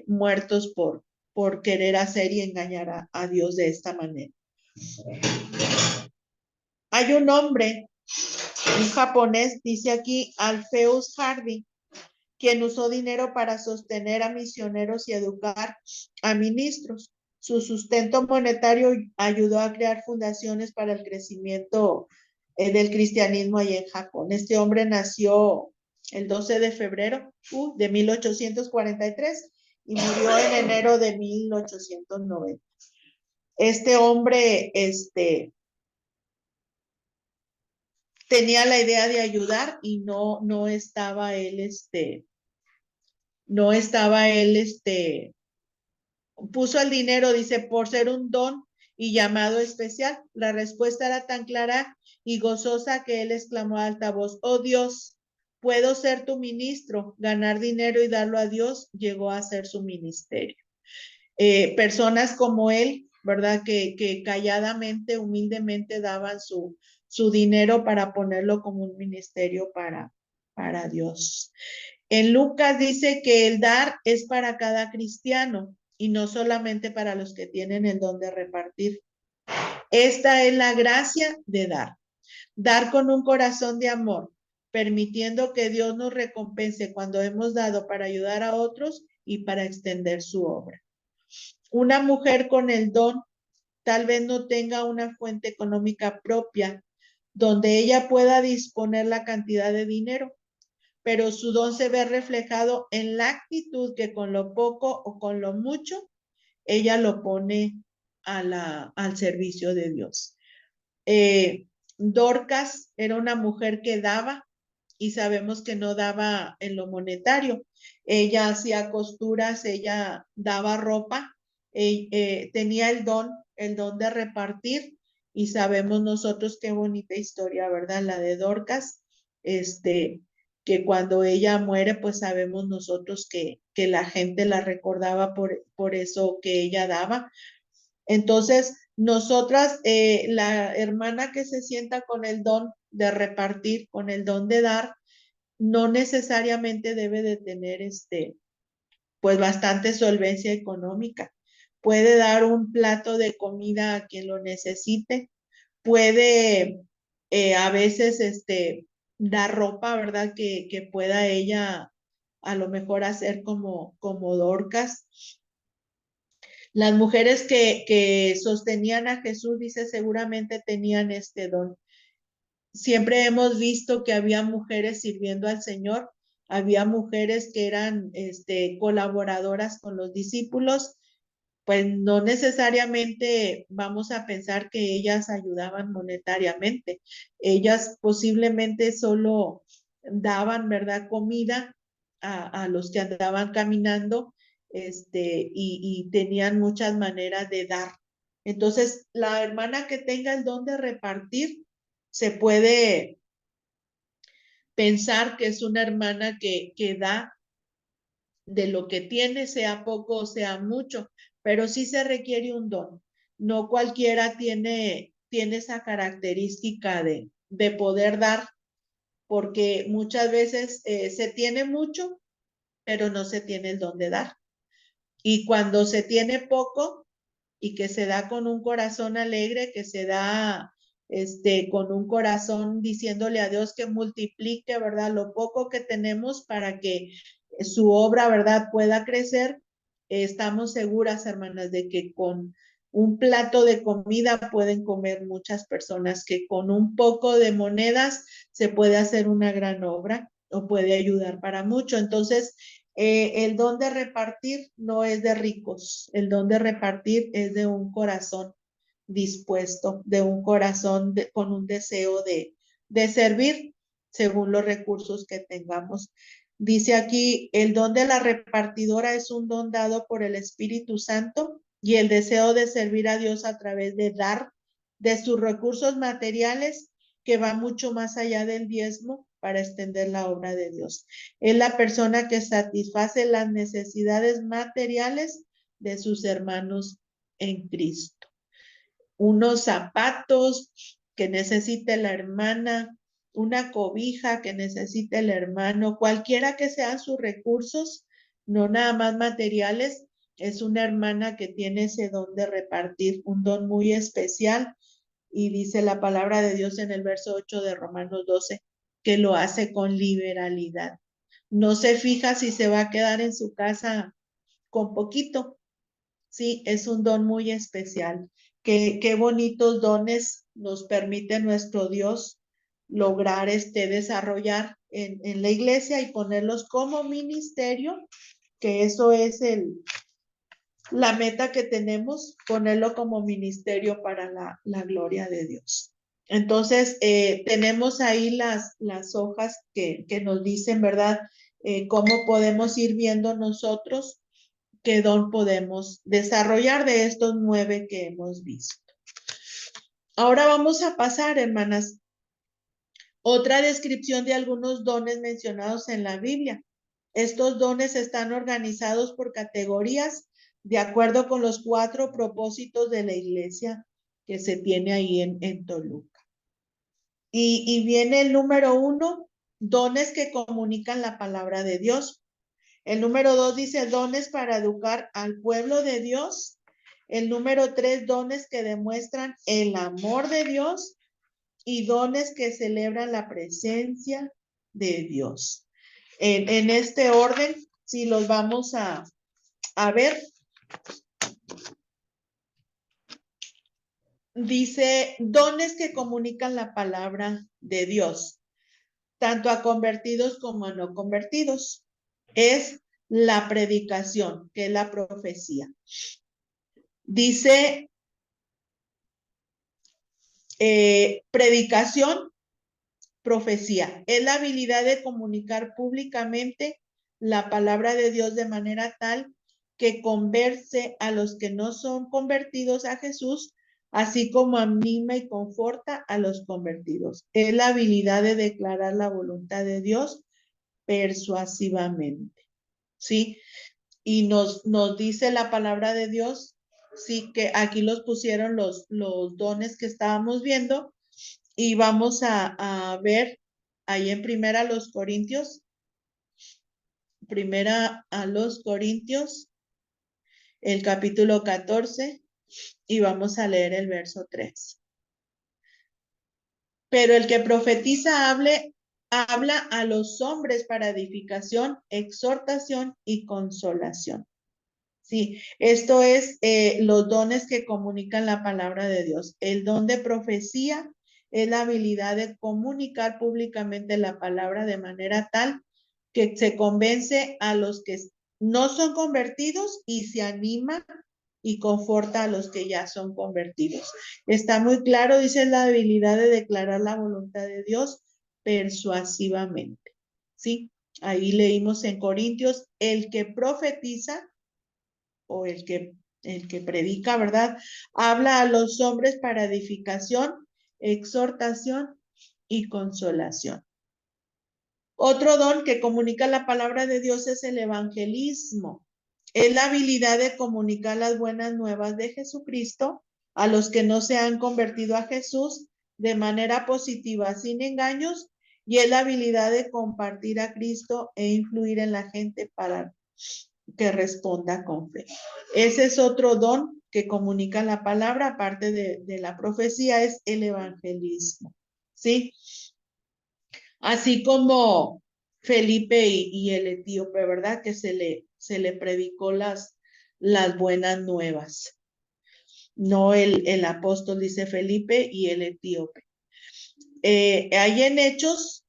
Muertos por querer hacer y engañar a Dios de esta manera. Hay un hombre, un japonés, dice aquí, Alpheus Hardy, quien usó dinero para sostener a misioneros y educar a ministros. Su sustento monetario ayudó a crear fundaciones para el crecimiento del cristianismo allá en Japón. Este hombre nació el 12 de febrero de 1843 y murió en enero de 1890. Este hombre tenía la idea de ayudar y no estaba él, no estaba él, puso el dinero, dice, por ser un don y llamado especial. La respuesta era tan clara y gozosa que él exclamó a alta voz, oh Dios, puedo ser tu ministro. Ganar dinero y darlo a Dios llegó a ser su ministerio. Personas como él, ¿verdad? Que calladamente, humildemente daban su dinero para ponerlo como un ministerio para Dios. En Lucas dice que el dar es para cada cristiano y no solamente para los que tienen el don de repartir. Esta es la gracia de dar. Dar con un corazón de amor, permitiendo que Dios nos recompense cuando hemos dado para ayudar a otros y para extender su obra. Una mujer con el don tal vez no tenga una fuente económica propia donde ella pueda disponer la cantidad de dinero, pero su don se ve reflejado en la actitud que con lo poco o con lo mucho ella lo pone al servicio de Dios. Dorcas era una mujer que daba y sabemos que no daba en lo monetario. Ella hacía costuras, ella daba ropa, tenía el don de repartir y sabemos nosotros qué bonita historia, ¿verdad? La de Dorcas, que cuando ella muere, pues sabemos nosotros que la gente la recordaba por eso que ella daba. Entonces, nosotras, la hermana que se sienta con el don de repartir, con el don de dar, no necesariamente debe de tener pues bastante solvencia económica. Puede dar un plato de comida a quien lo necesite, puede a veces dar ropa, ¿verdad? Que pueda ella a lo mejor hacer como Dorcas. Las mujeres que sostenían a Jesús, dice, seguramente tenían este don. Siempre hemos visto que había mujeres sirviendo al Señor, había mujeres que eran colaboradoras con los discípulos pues no necesariamente vamos a pensar que ellas ayudaban monetariamente. Ellas posiblemente solo daban, ¿verdad?, comida a los que andaban caminando, y tenían muchas maneras de dar. Entonces, la hermana que tenga el don de repartir, se puede pensar que es una hermana que da de lo que tiene, sea poco o sea mucho, pero sí se requiere un don. No cualquiera tiene esa característica de poder dar, porque muchas veces se tiene mucho, pero no se tiene el don de dar. Y cuando se tiene poco y que se da con un corazón alegre, que se da con un corazón diciéndole a Dios que multiplique, ¿verdad?, lo poco que tenemos para que su obra, ¿verdad?, pueda crecer. Estamos seguras, hermanas, de que con un plato de comida pueden comer muchas personas, que con un poco de monedas se puede hacer una gran obra o puede ayudar para mucho. Entonces, el don de repartir no es de ricos, el don de repartir es de un corazón dispuesto, de un corazón con un deseo de servir según los recursos que tengamos. Dice aquí, el don de la repartidora es un don dado por el Espíritu Santo y el deseo de servir a Dios a través de dar de sus recursos materiales, que va mucho más allá del diezmo para extender la obra de Dios. Es la persona que satisface las necesidades materiales de sus hermanos en Cristo. Unos zapatos que necesite la hermana, una cobija que necesite el hermano, cualquiera que sean sus recursos, no nada más materiales, es una hermana que tiene ese don de repartir, un don muy especial. Y dice la palabra de Dios en el verso 8 de Romanos 12, que lo hace con liberalidad. No se fija si se va a quedar en su casa con poquito. Sí, es un don muy especial. Qué bonitos dones nos permite nuestro Dios lograr desarrollar en la iglesia y ponerlos como ministerio, que eso es la meta que tenemos, ponerlo como ministerio para la gloria de Dios. Entonces, tenemos ahí las hojas que nos dicen, ¿verdad? Cómo podemos ir viendo nosotros qué don podemos desarrollar de estos 9 que hemos visto. Ahora vamos a pasar, hermanas, otra descripción de algunos dones mencionados en la Biblia. Estos dones están organizados por categorías de acuerdo con los 4 propósitos de la iglesia que se tiene ahí en Toluca. Y viene el número 1, dones que comunican la palabra de Dios. El número 2 dice dones para educar al pueblo de Dios. El número 3, dones que demuestran el amor de Dios y dones que celebran la presencia de Dios. En este orden, si los vamos a ver, dice dones que comunican la palabra de Dios, tanto a convertidos como a no convertidos. Es la predicación, que es la profecía. Dice predicación, profecía. Es la habilidad de comunicar públicamente la palabra de Dios de manera tal que converse a los que no son convertidos a Jesús, así como anima y conforta a los convertidos. Es la habilidad de declarar la voluntad de Dios persuasivamente. ¿Sí? Y nos dice la palabra de Dios, sí, que aquí los pusieron los dones que estábamos viendo, y vamos a ver ahí en primera a los Corintios, el capítulo 14, y vamos a leer el verso 3. Pero el que profetiza habla a los hombres para edificación, exhortación y consolación. Sí, esto es los dones que comunican la palabra de Dios. El don de profecía es la habilidad de comunicar públicamente la palabra de manera tal que se convence a los que no son convertidos y se anima y conforta a los que ya son convertidos. Está muy claro, dice la habilidad de declarar la voluntad de Dios persuasivamente. ¿Sí? Ahí leímos en Corintios, el que profetiza o el que predica, ¿verdad? Habla a los hombres para edificación, exhortación y consolación. Otro don que comunica la palabra de Dios es el evangelismo. Es la habilidad de comunicar las buenas nuevas de Jesucristo a los que no se han convertido a Jesús de manera positiva, sin engaños, y es la habilidad de compartir a Cristo e influir en la gente para que responda con fe. Ese es otro don que comunica la palabra, aparte de la profecía, es el evangelismo. ¿Sí? Así como Felipe y el etíope, ¿verdad? Que se le predicó las buenas nuevas. No el apóstol, dice Felipe y el etíope. Hay en Hechos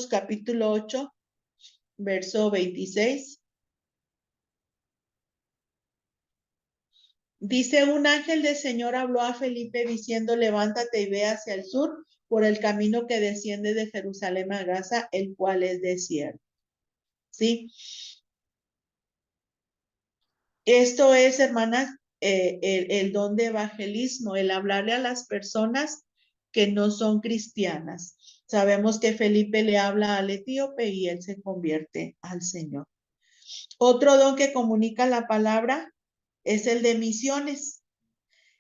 capítulo 8, verso 26. Dice, un ángel del Señor habló a Felipe diciendo, levántate y ve hacia el sur por el camino que desciende de Jerusalén a Gaza, el cual es desierto. ¿Sí? Esto es, hermanas, el don de evangelismo, el hablarle a las personas que no son cristianas. Sabemos que Felipe le habla al etíope y él se convierte al Señor. Otro don que comunica la palabra es el de misiones.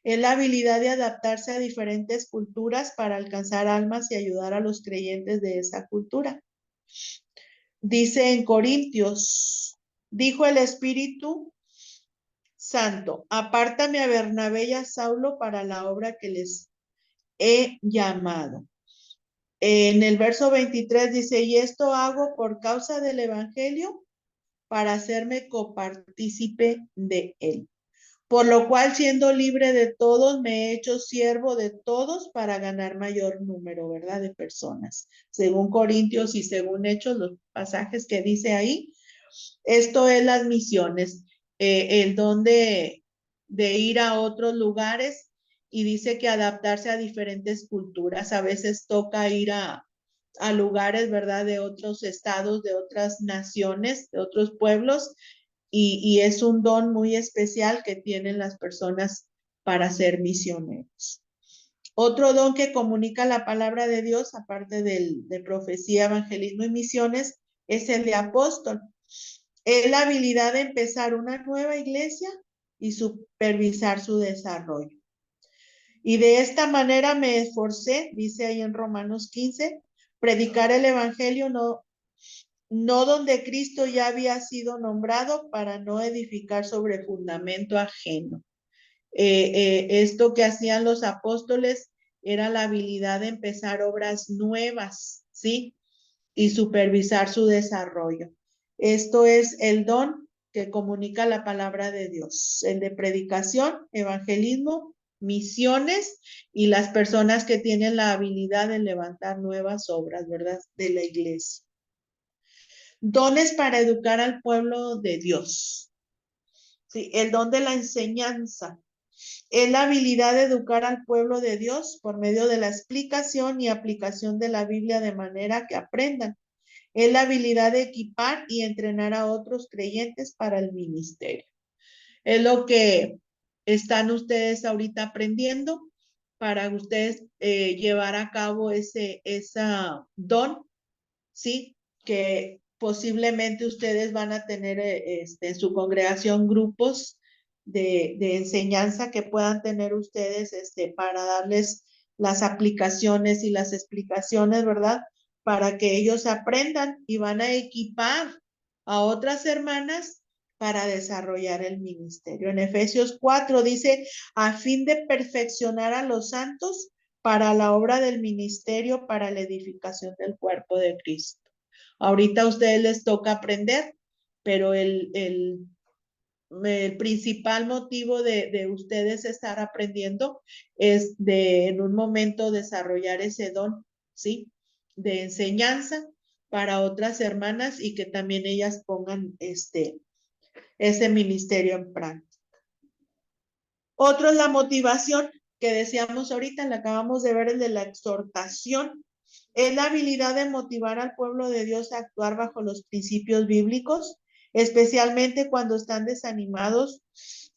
Es la habilidad de adaptarse a diferentes culturas para alcanzar almas y ayudar a los creyentes de esa cultura. Dice en Corintios, dijo el Espíritu Santo, apártame a Bernabé y a Saulo para la obra que les he llamado. En el verso 23 dice, y esto hago por causa del Evangelio para hacerme copartícipe de él. Por lo cual, siendo libre de todos, me he hecho siervo de todos para ganar mayor número, ¿verdad? De personas. Según Corintios y según Hechos, los pasajes que dice ahí, esto es las misiones, el don de ir a otros lugares y dice que adaptarse a diferentes culturas. A veces toca ir a lugares, ¿verdad? De otros estados, de otras naciones, de otros pueblos y es un don muy especial que tienen las personas para ser misioneros. Otro don que comunica la palabra de Dios, aparte de profecía, evangelismo y misiones, es el de apóstol. Es la habilidad de empezar una nueva iglesia y supervisar su desarrollo. Y de esta manera me esforcé, dice ahí en Romanos 15, predicar el evangelio no donde Cristo ya había sido nombrado para no edificar sobre fundamento ajeno. Esto que hacían los apóstoles era la habilidad de empezar obras nuevas, ¿sí? Y supervisar su desarrollo. Esto es el don que comunica la palabra de Dios, el de predicación, evangelismo, misiones y las personas que tienen la habilidad de levantar nuevas obras, ¿verdad? De la iglesia. Dones para educar al pueblo de Dios. Sí, el don de la enseñanza. Es la habilidad de educar al pueblo de Dios por medio de la explicación y aplicación de la Biblia de manera que aprendan. Es la habilidad de equipar y entrenar a otros creyentes para el ministerio. Es lo que están ustedes ahorita aprendiendo para ustedes llevar a cabo esa don, ¿sí? Que posiblemente ustedes van a tener en su congregación grupos de enseñanza que puedan tener ustedes para darles las aplicaciones y las explicaciones, ¿verdad? Para que ellos aprendan y van a equipar a otras hermanas para desarrollar el ministerio. En Efesios 4 dice, a fin de perfeccionar a los santos para la obra del ministerio, para la edificación del cuerpo de Cristo. Ahorita a ustedes les toca aprender, pero el principal motivo de ustedes estar aprendiendo es de en un momento desarrollar ese don, ¿sí? De enseñanza para otras hermanas y que también ellas pongan ese ministerio en práctica. Otro es la motivación que decíamos ahorita, la acabamos de ver, el de la exhortación. Es la habilidad de motivar al pueblo de Dios a actuar bajo los principios bíblicos, especialmente cuando están desanimados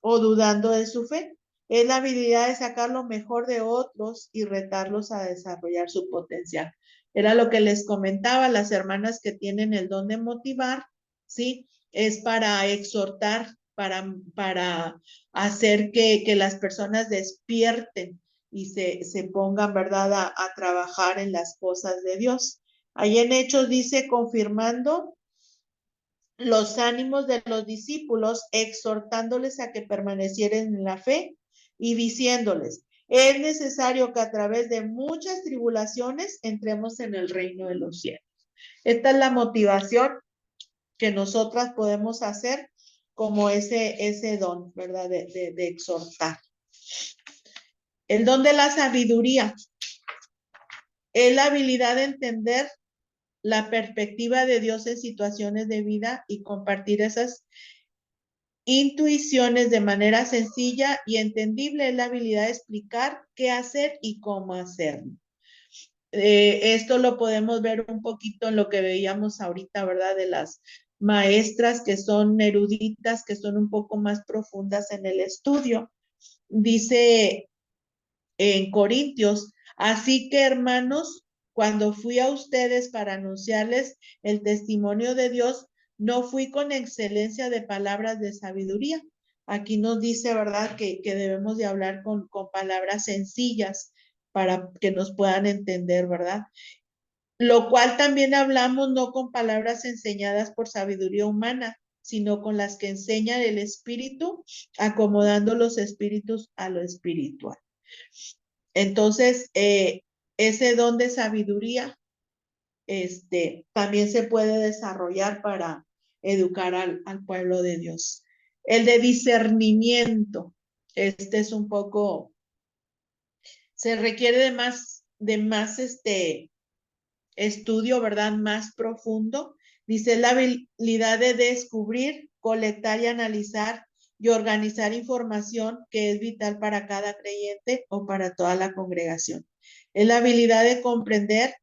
o dudando de su fe. Es la habilidad de sacar lo mejor de otros y retarlos a desarrollar su potencial. Era lo que les comentaba, las hermanas que tienen el don de motivar, ¿sí? Es para exhortar, para hacer que las personas despierten y se pongan, ¿verdad?, a trabajar en las cosas de Dios. Ahí en Hechos dice, confirmando los ánimos de los discípulos, exhortándoles a que permanecieran en la fe y diciéndoles, es necesario que a través de muchas tribulaciones entremos en el reino de los cielos. Esta es la motivación que nosotras podemos hacer como ese don, ¿verdad?, de exhortar. El don de la sabiduría es la habilidad de entender la perspectiva de Dios en situaciones de vida y compartir esas intuiciones de manera sencilla y entendible. Es la habilidad de explicar qué hacer y cómo hacerlo. Esto lo podemos ver un poquito en lo que veíamos ahorita, ¿verdad? De las maestras que son eruditas, que son un poco más profundas en el estudio. Dice en Corintios, así que hermanos, cuando fui a ustedes para anunciarles el testimonio de Dios, no fui con excelencia de palabras de sabiduría. Aquí nos dice, ¿verdad?, que debemos de hablar con palabras sencillas para que nos puedan entender, ¿verdad? Lo cual también hablamos no con palabras enseñadas por sabiduría humana, sino con las que enseña el Espíritu, acomodando los espíritus a lo espiritual. Entonces, ese don de sabiduría, también se puede desarrollar para educar al pueblo de Dios. El de discernimiento, es un poco, se requiere de más estudio, ¿verdad?, más profundo. Dice la habilidad de descubrir, colectar y analizar y organizar información que es vital para cada creyente o para toda la congregación. Es la habilidad de comprender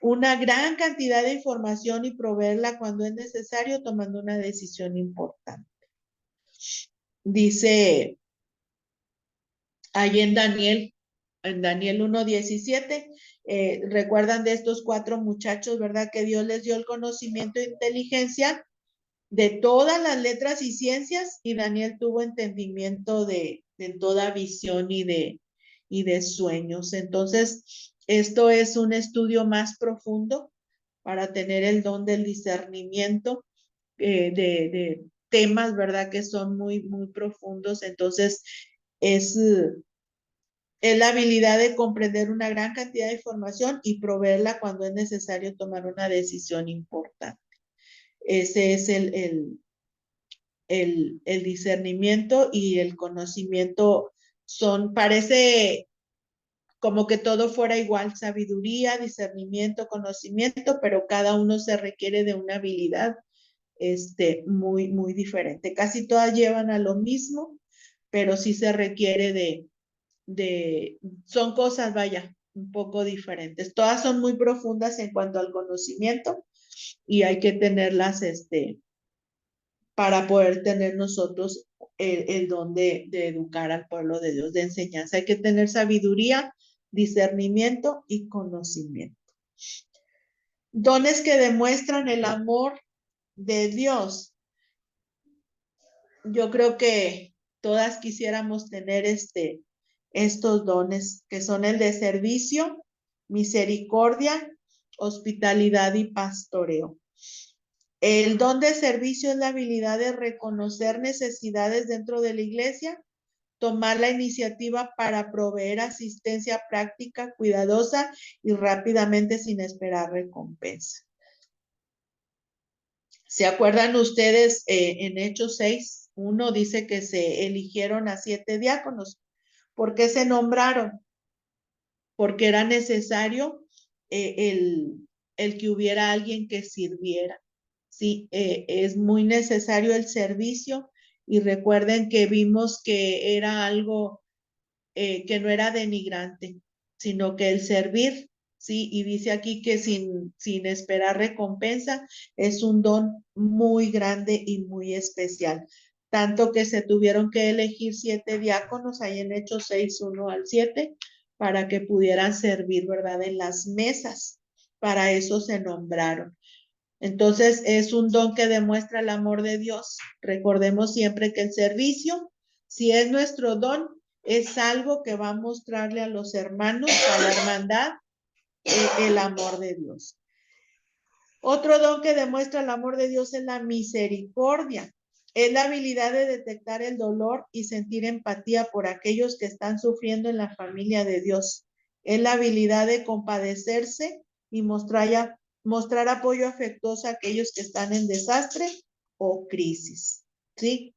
una gran cantidad de información y proveerla cuando es necesario, tomando una decisión importante. Dice ahí en Daniel 1:17, recuerdan de estos 4 muchachos, ¿verdad?, que Dios les dio el conocimiento e inteligencia de todas las letras y ciencias, y Daniel tuvo entendimiento de toda visión y de sueños. Entonces, esto es un estudio más profundo para tener el don del discernimiento de temas, ¿verdad?, que son muy, muy profundos. Entonces, es la habilidad de comprender una gran cantidad de información y proveerla cuando es necesario tomar una decisión importante. Ese es el discernimiento, y el conocimiento parece como que todo fuera igual: sabiduría, discernimiento, conocimiento, pero cada uno se requiere de una habilidad muy, muy diferente. Casi todas llevan a lo mismo, pero sí se requiere son cosas, vaya, un poco diferentes. Todas son muy profundas en cuanto al conocimiento, y hay que tenerlas, para poder tener nosotros el don de educar al pueblo de Dios, de enseñanza. Hay que tener sabiduría, discernimiento y conocimiento. Dones que demuestran el amor de Dios. Yo creo que todas quisiéramos tener estos dones, que son el de servicio, misericordia, hospitalidad y pastoreo. El don de servicio es la habilidad de reconocer necesidades dentro de la iglesia, tomar la iniciativa para proveer asistencia práctica, cuidadosa y rápidamente, sin esperar recompensa. ¿Se acuerdan ustedes en Hechos 6:1 dice que se eligieron a 7 diáconos? ¿Por qué se nombraron? Porque era necesario el que hubiera alguien que sirviera, Sí, es muy necesario el servicio y recuerden que vimos que era algo que no era denigrante, sino que el servir, sí, y dice aquí que sin esperar recompensa es un don muy grande y muy especial. Tanto que se tuvieron que elegir 7 diáconos ahí en Hechos 6, 1 al 7, para que pudieran servir, ¿verdad? En las mesas. Para eso se nombraron. Entonces es un don que demuestra el amor de Dios. Recordemos siempre que el servicio, si es nuestro don, es algo que va a mostrarle a los hermanos, a la hermandad, el amor de Dios. Otro don que demuestra el amor de Dios es la misericordia. Es la habilidad de detectar el dolor y sentir empatía por aquellos que están sufriendo en la familia de Dios. Es la habilidad de compadecerse y mostrar apoyo afectuoso a aquellos que están en desastre o crisis. ¿Sí?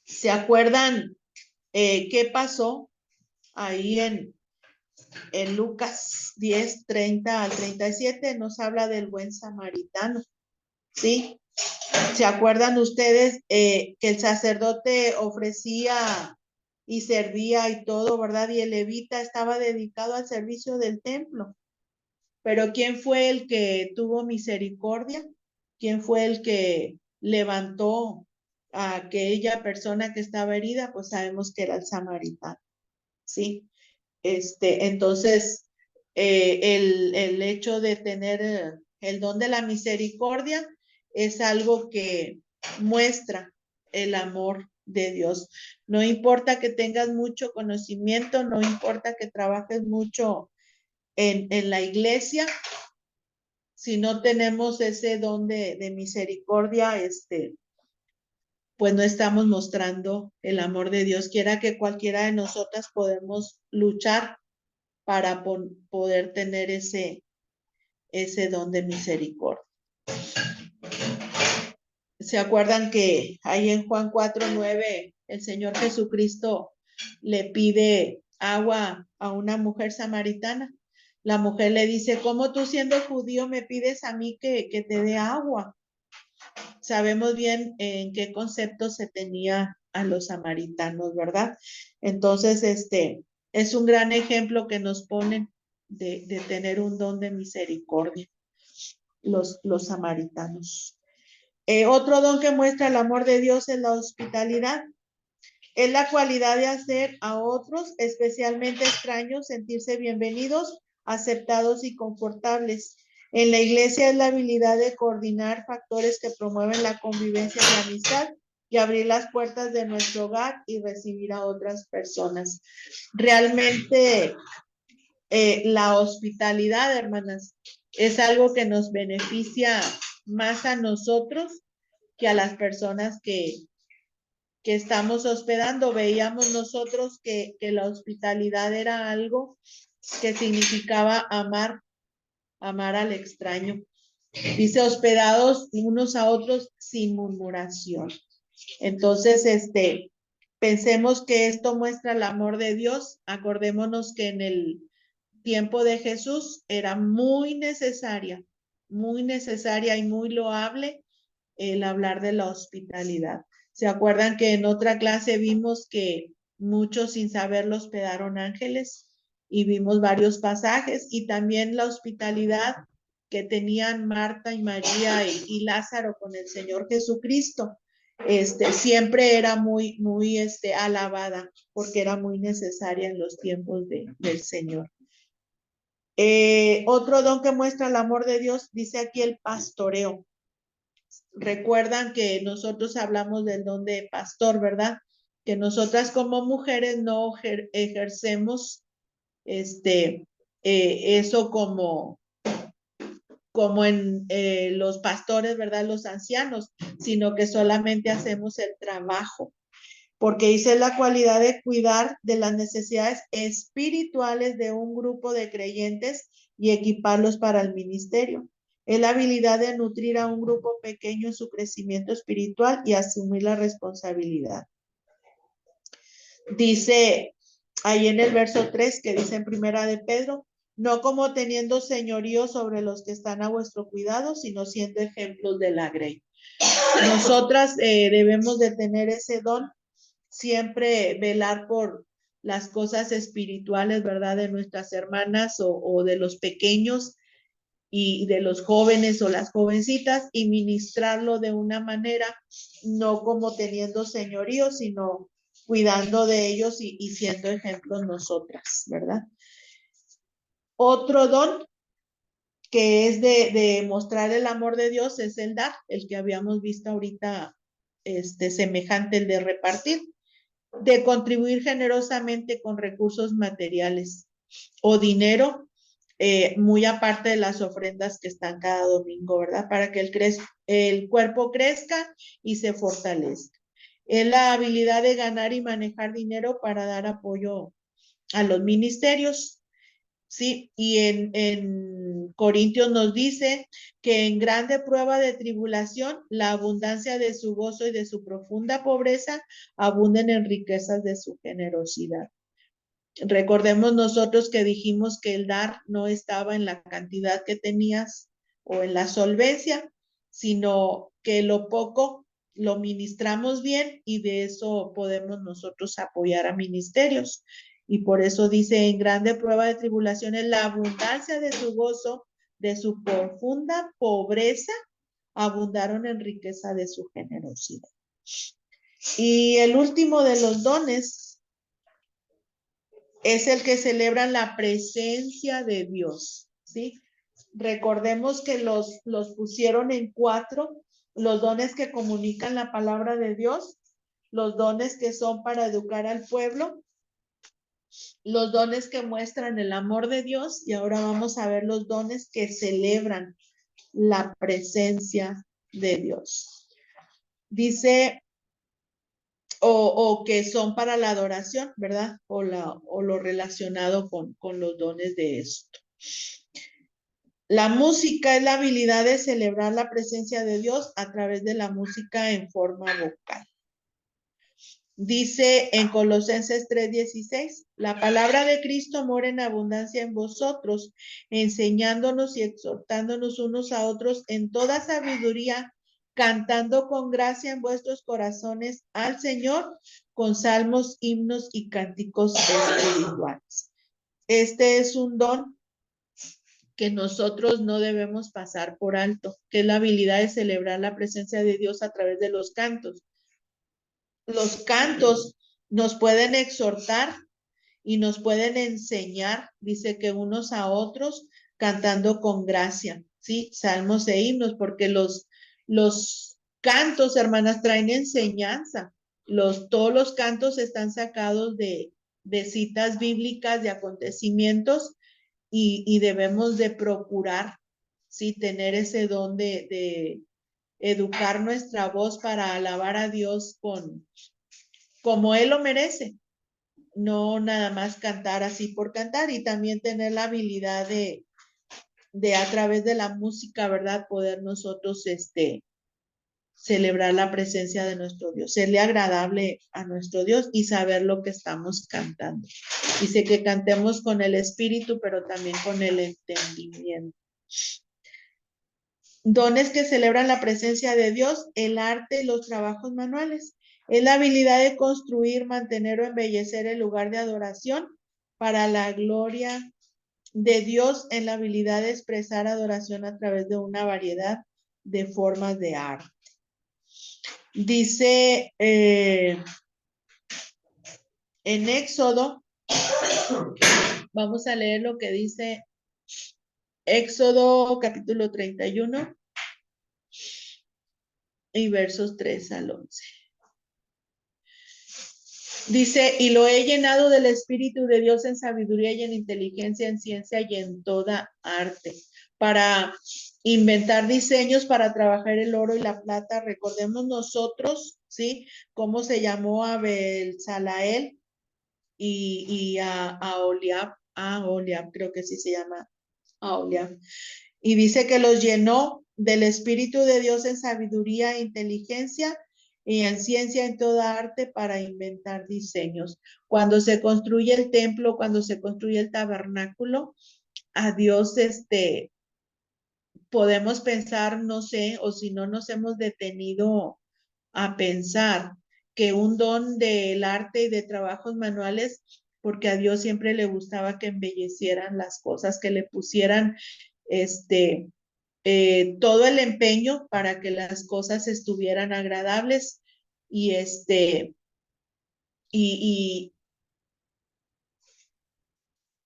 ¿Se acuerdan qué pasó ahí en Lucas 10, 30 al 37? Nos habla del buen samaritano. ¿Sí? ¿Se acuerdan ustedes que el sacerdote ofrecía y servía y todo, ¿verdad? Y el levita estaba dedicado al servicio del templo. Pero ¿quién fue el que tuvo misericordia? ¿Quién fue el que levantó a aquella persona que estaba herida? Pues sabemos que era el samaritano, ¿sí? Entonces, el hecho de tener el don de la misericordia es algo que muestra el amor de Dios. No importa que tengas mucho conocimiento, no importa que trabajes mucho en la iglesia, si no tenemos ese don de misericordia, pues no estamos mostrando el amor de Dios. Quiera que cualquiera de nosotras podemos luchar para poder tener ese don de misericordia. ¿Se acuerdan que ahí en Juan 4:9 el Señor Jesucristo le pide agua a una mujer samaritana? La mujer le dice, ¿cómo tú siendo judío me pides a mí que te dé agua? Sabemos bien en qué concepto se tenía a los samaritanos, ¿verdad? Entonces, es un gran ejemplo que nos ponen de tener un don de misericordia, los samaritanos. Otro don que muestra el amor de Dios es la hospitalidad. Es la cualidad de hacer a otros, especialmente extraños, sentirse bienvenidos, aceptados y confortables. En la iglesia es la habilidad de coordinar factores que promueven la convivencia y la amistad y abrir las puertas de nuestro hogar y recibir a otras personas. Realmente la hospitalidad, hermanas, es algo que nos beneficia más a nosotros que a las personas que estamos hospedando. Veíamos nosotros que la hospitalidad era algo que significaba amar al extraño. Dice hospedados unos a otros sin murmuración. Entonces, pensemos que esto muestra el amor de Dios. Acordémonos que en el tiempo de Jesús era muy necesaria y muy loable el hablar de la hospitalidad. ¿Se acuerdan que en otra clase vimos que muchos sin saberlo hospedaron ángeles? Y vimos varios pasajes y también la hospitalidad que tenían Marta y María y Lázaro con el Señor Jesucristo. Siempre era muy, muy alabada porque era muy necesaria en los tiempos del Señor. Otro don que muestra el amor de Dios, dice aquí el pastoreo. Recuerdan que nosotros hablamos del don de pastor, ¿verdad? Que nosotras como mujeres no ejercemos eso como en los pastores, ¿verdad? Los ancianos, sino que solamente hacemos el trabajo, porque dice la cualidad de cuidar de las necesidades espirituales de un grupo de creyentes y equiparlos para el ministerio. Es la habilidad de nutrir a un grupo pequeño en su crecimiento espiritual y asumir la responsabilidad. Dice ahí en el verso 3 que dice en primera de Pedro, no como teniendo señorío sobre los que están a vuestro cuidado, sino siendo ejemplos de la grey. Nosotras debemos de tener ese don, siempre velar por las cosas espirituales, ¿verdad? De nuestras hermanas o de los pequeños y de los jóvenes o las jovencitas y ministrarlo de una manera, no como teniendo señorío, sino cuidando de ellos y siendo ejemplos nosotras, ¿verdad? Otro don que es de mostrar el amor de Dios es el dar, el que habíamos visto ahorita, semejante el de repartir, de contribuir generosamente con recursos materiales o dinero, muy aparte de las ofrendas que están cada domingo, ¿verdad? Para que el cuerpo crezca y se fortalezca. Es la habilidad de ganar y manejar dinero para dar apoyo a los ministerios, ¿sí? Y en Corintios nos dice que en grande prueba de tribulación, la abundancia de su gozo y de su profunda pobreza abunden en riquezas de su generosidad. Recordemos nosotros que dijimos que el dar no estaba en la cantidad que tenías o en la solvencia, sino que lo poco lo ministramos bien y de eso podemos nosotros apoyar a ministerios. Y por eso dice, en grande prueba de tribulaciones, la abundancia de su gozo, de su profunda pobreza, abundaron en riqueza de su generosidad. Y el último de los dones es el que celebra la presencia de Dios, ¿sí? Recordemos que los pusieron en 4, los dones que comunican la palabra de Dios, los dones que son para educar al pueblo, los dones que muestran el amor de Dios, y ahora vamos a ver los dones que celebran la presencia de Dios. Dice, o que son para la adoración, ¿verdad? O lo relacionado con los dones de esto. La música es la habilidad de celebrar la presencia de Dios a través de la música en forma vocal. Dice en Colosenses 3:16, la palabra de Cristo mora en abundancia en vosotros, enseñándonos y exhortándonos unos a otros en toda sabiduría, cantando con gracia en vuestros corazones al Señor, con salmos, himnos y cánticos espirituales. Este es un don que nosotros no debemos pasar por alto, que es la habilidad de celebrar la presencia de Dios a través de los cantos. Los cantos nos pueden exhortar y nos pueden enseñar, dice que unos a otros, cantando con gracia, ¿sí? Salmos e himnos, porque los cantos, hermanas, traen enseñanza. Todos los cantos están sacados de citas bíblicas, de acontecimientos, y debemos de procurar, ¿sí? Tener ese don de educar nuestra voz para alabar a Dios como Él lo merece, no nada más cantar así por cantar, y también tener la habilidad de a través de la música, ¿verdad? Poder nosotros celebrar la presencia de nuestro Dios, serle agradable a nuestro Dios y saber lo que estamos cantando. Dice que cantemos con el espíritu, pero también con el entendimiento. Dones que celebran la presencia de Dios, el arte y los trabajos manuales. Es la habilidad de construir, mantener o embellecer el lugar de adoración para la gloria de Dios, en la habilidad de expresar adoración a través de una variedad de formas de arte. Dice en Éxodo, vamos a leer lo que dice Éxodo capítulo 31 y versos 3 al 11. Dice, y lo he llenado del Espíritu de Dios en sabiduría y en inteligencia, en ciencia y en toda arte, para inventar diseños, para trabajar el oro y la plata. Recordemos nosotros, ¿sí? Cómo se llamó a Bezaleel y a Oliab, creo que sí se llama a Oliab. Y dice que los llenó del Espíritu de Dios en sabiduría, inteligencia y en ciencia, en toda arte, para inventar diseños. Cuando se construye el templo, cuando se construye el tabernáculo, a Dios, podemos pensar, no sé, o si no nos hemos detenido a pensar que un don del arte y de trabajos manuales, porque a Dios siempre le gustaba que embellecieran las cosas, que le pusieran este todo el empeño para que las cosas estuvieran agradables y y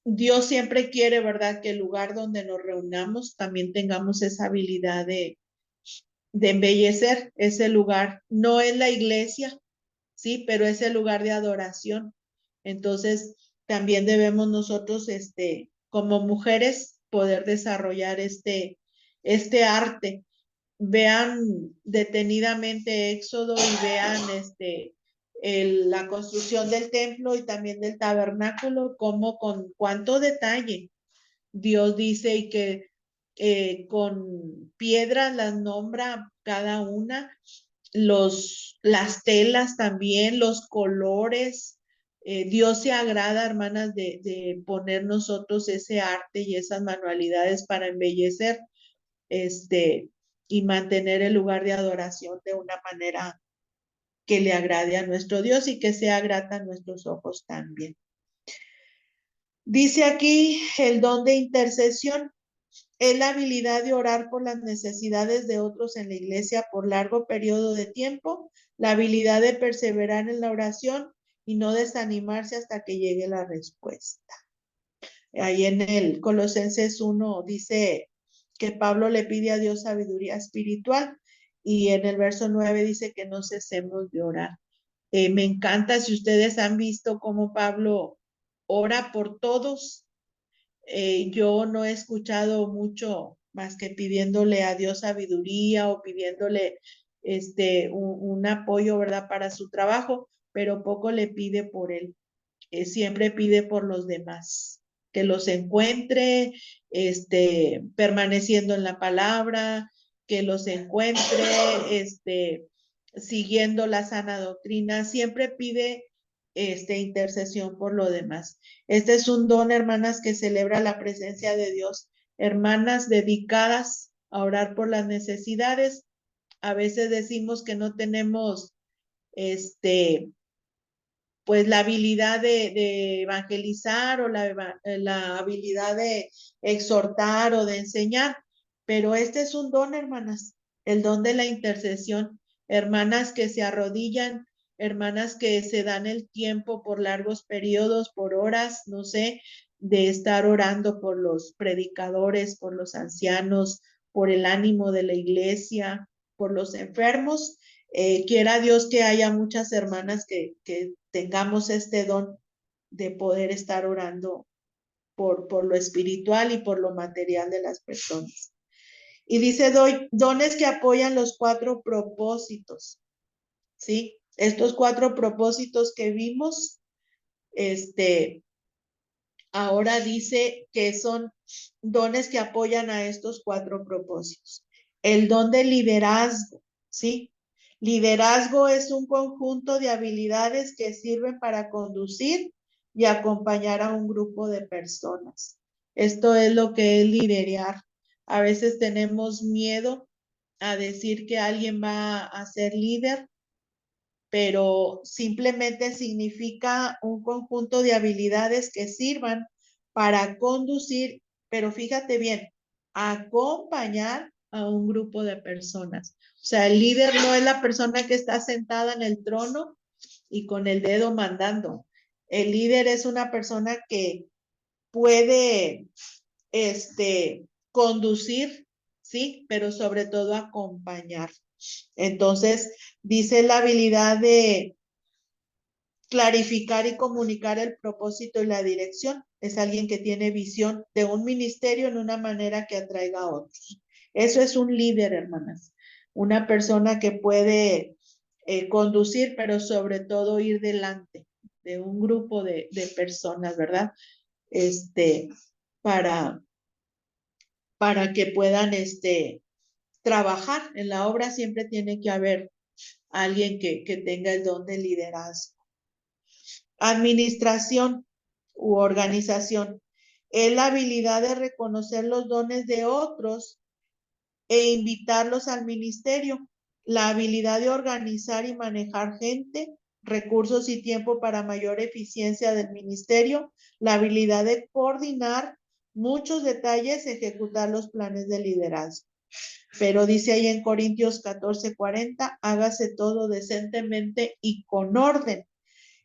Dios siempre quiere, ¿verdad? Que el lugar donde nos reunamos también tengamos esa habilidad de embellecer ese lugar. No es la iglesia, sí, pero es el lugar de adoración. Entonces, también debemos nosotros, como mujeres, poder desarrollar este arte. Vean detenidamente Éxodo y vean la construcción del templo y también del tabernáculo, como con cuánto detalle Dios dice y que con piedras las nombra cada una, las telas también, los colores. Dios se agrada, hermanas, de poner nosotros ese arte y esas manualidades para embellecer este, y mantener el lugar de adoración de una manera que le agrade a nuestro Dios y que sea grata a nuestros ojos también. Dice aquí el don de intercesión. Es la habilidad de orar por las necesidades de otros en la iglesia por largo periodo de tiempo, la habilidad de perseverar en la oración y no desanimarse hasta que llegue la respuesta. Ahí en el Colosenses 1 dice que Pablo le pide a Dios sabiduría espiritual y en el verso 9 dice que no cesemos de orar. Me encanta si ustedes han visto cómo Pablo ora por todos. Yo no he escuchado mucho más que pidiéndole a Dios sabiduría o pidiéndole un apoyo, ¿verdad? Para su trabajo, pero poco le pide por él. Siempre pide por los demás, que los encuentre, permaneciendo en la palabra, que los encuentre, siguiendo la sana doctrina, siempre pide intercesión por lo demás. Este es un don, hermanas, que celebra la presencia de Dios, hermanas dedicadas a orar por las necesidades. A veces decimos que no tenemos pues la habilidad de evangelizar o la habilidad de exhortar o de enseñar, pero este es un don, hermanas, el don de la intercesión, hermanas que se arrodillan, hermanas que se dan el tiempo por largos periodos, por horas, no sé, de estar orando por los predicadores, por los ancianos, por el ánimo de la iglesia, por los enfermos. Quiera Dios que haya muchas hermanas que tengamos este don de poder estar orando por lo espiritual y por lo material de las personas. Y dice, dones que apoyan los 4 propósitos, ¿sí? Estos 4 propósitos que vimos, ahora dice que son dones que apoyan a estos 4 propósitos. El don de liderazgo, ¿sí? Liderazgo es un conjunto de habilidades que sirven para conducir y acompañar a un grupo de personas. Esto es lo que es liderar. A veces tenemos miedo a decir que alguien va a ser líder, pero simplemente significa un conjunto de habilidades que sirvan para conducir, pero fíjate bien, acompañar a un grupo de personas. O sea, el líder no es la persona que está sentada en el trono y con el dedo mandando. El líder es una persona que puede, conducir, sí, pero sobre todo acompañar. Entonces, dice la habilidad de clarificar y comunicar el propósito y la dirección. Es alguien que tiene visión de un ministerio en una manera que atraiga a otros. Eso es un líder, hermanas. Una persona que puede conducir, pero sobre todo ir delante de un grupo de personas, ¿verdad? Para, para que puedan trabajar. En la obra siempre tiene que haber alguien que tenga el don de liderazgo. Administración u organización. Es la habilidad de reconocer los dones de otros e invitarlos al ministerio, la habilidad de organizar y manejar gente, recursos y tiempo para mayor eficiencia del ministerio, la habilidad de coordinar muchos detalles, ejecutar los planes de liderazgo. Pero dice ahí en Corintios 14:40, hágase todo decentemente y con orden.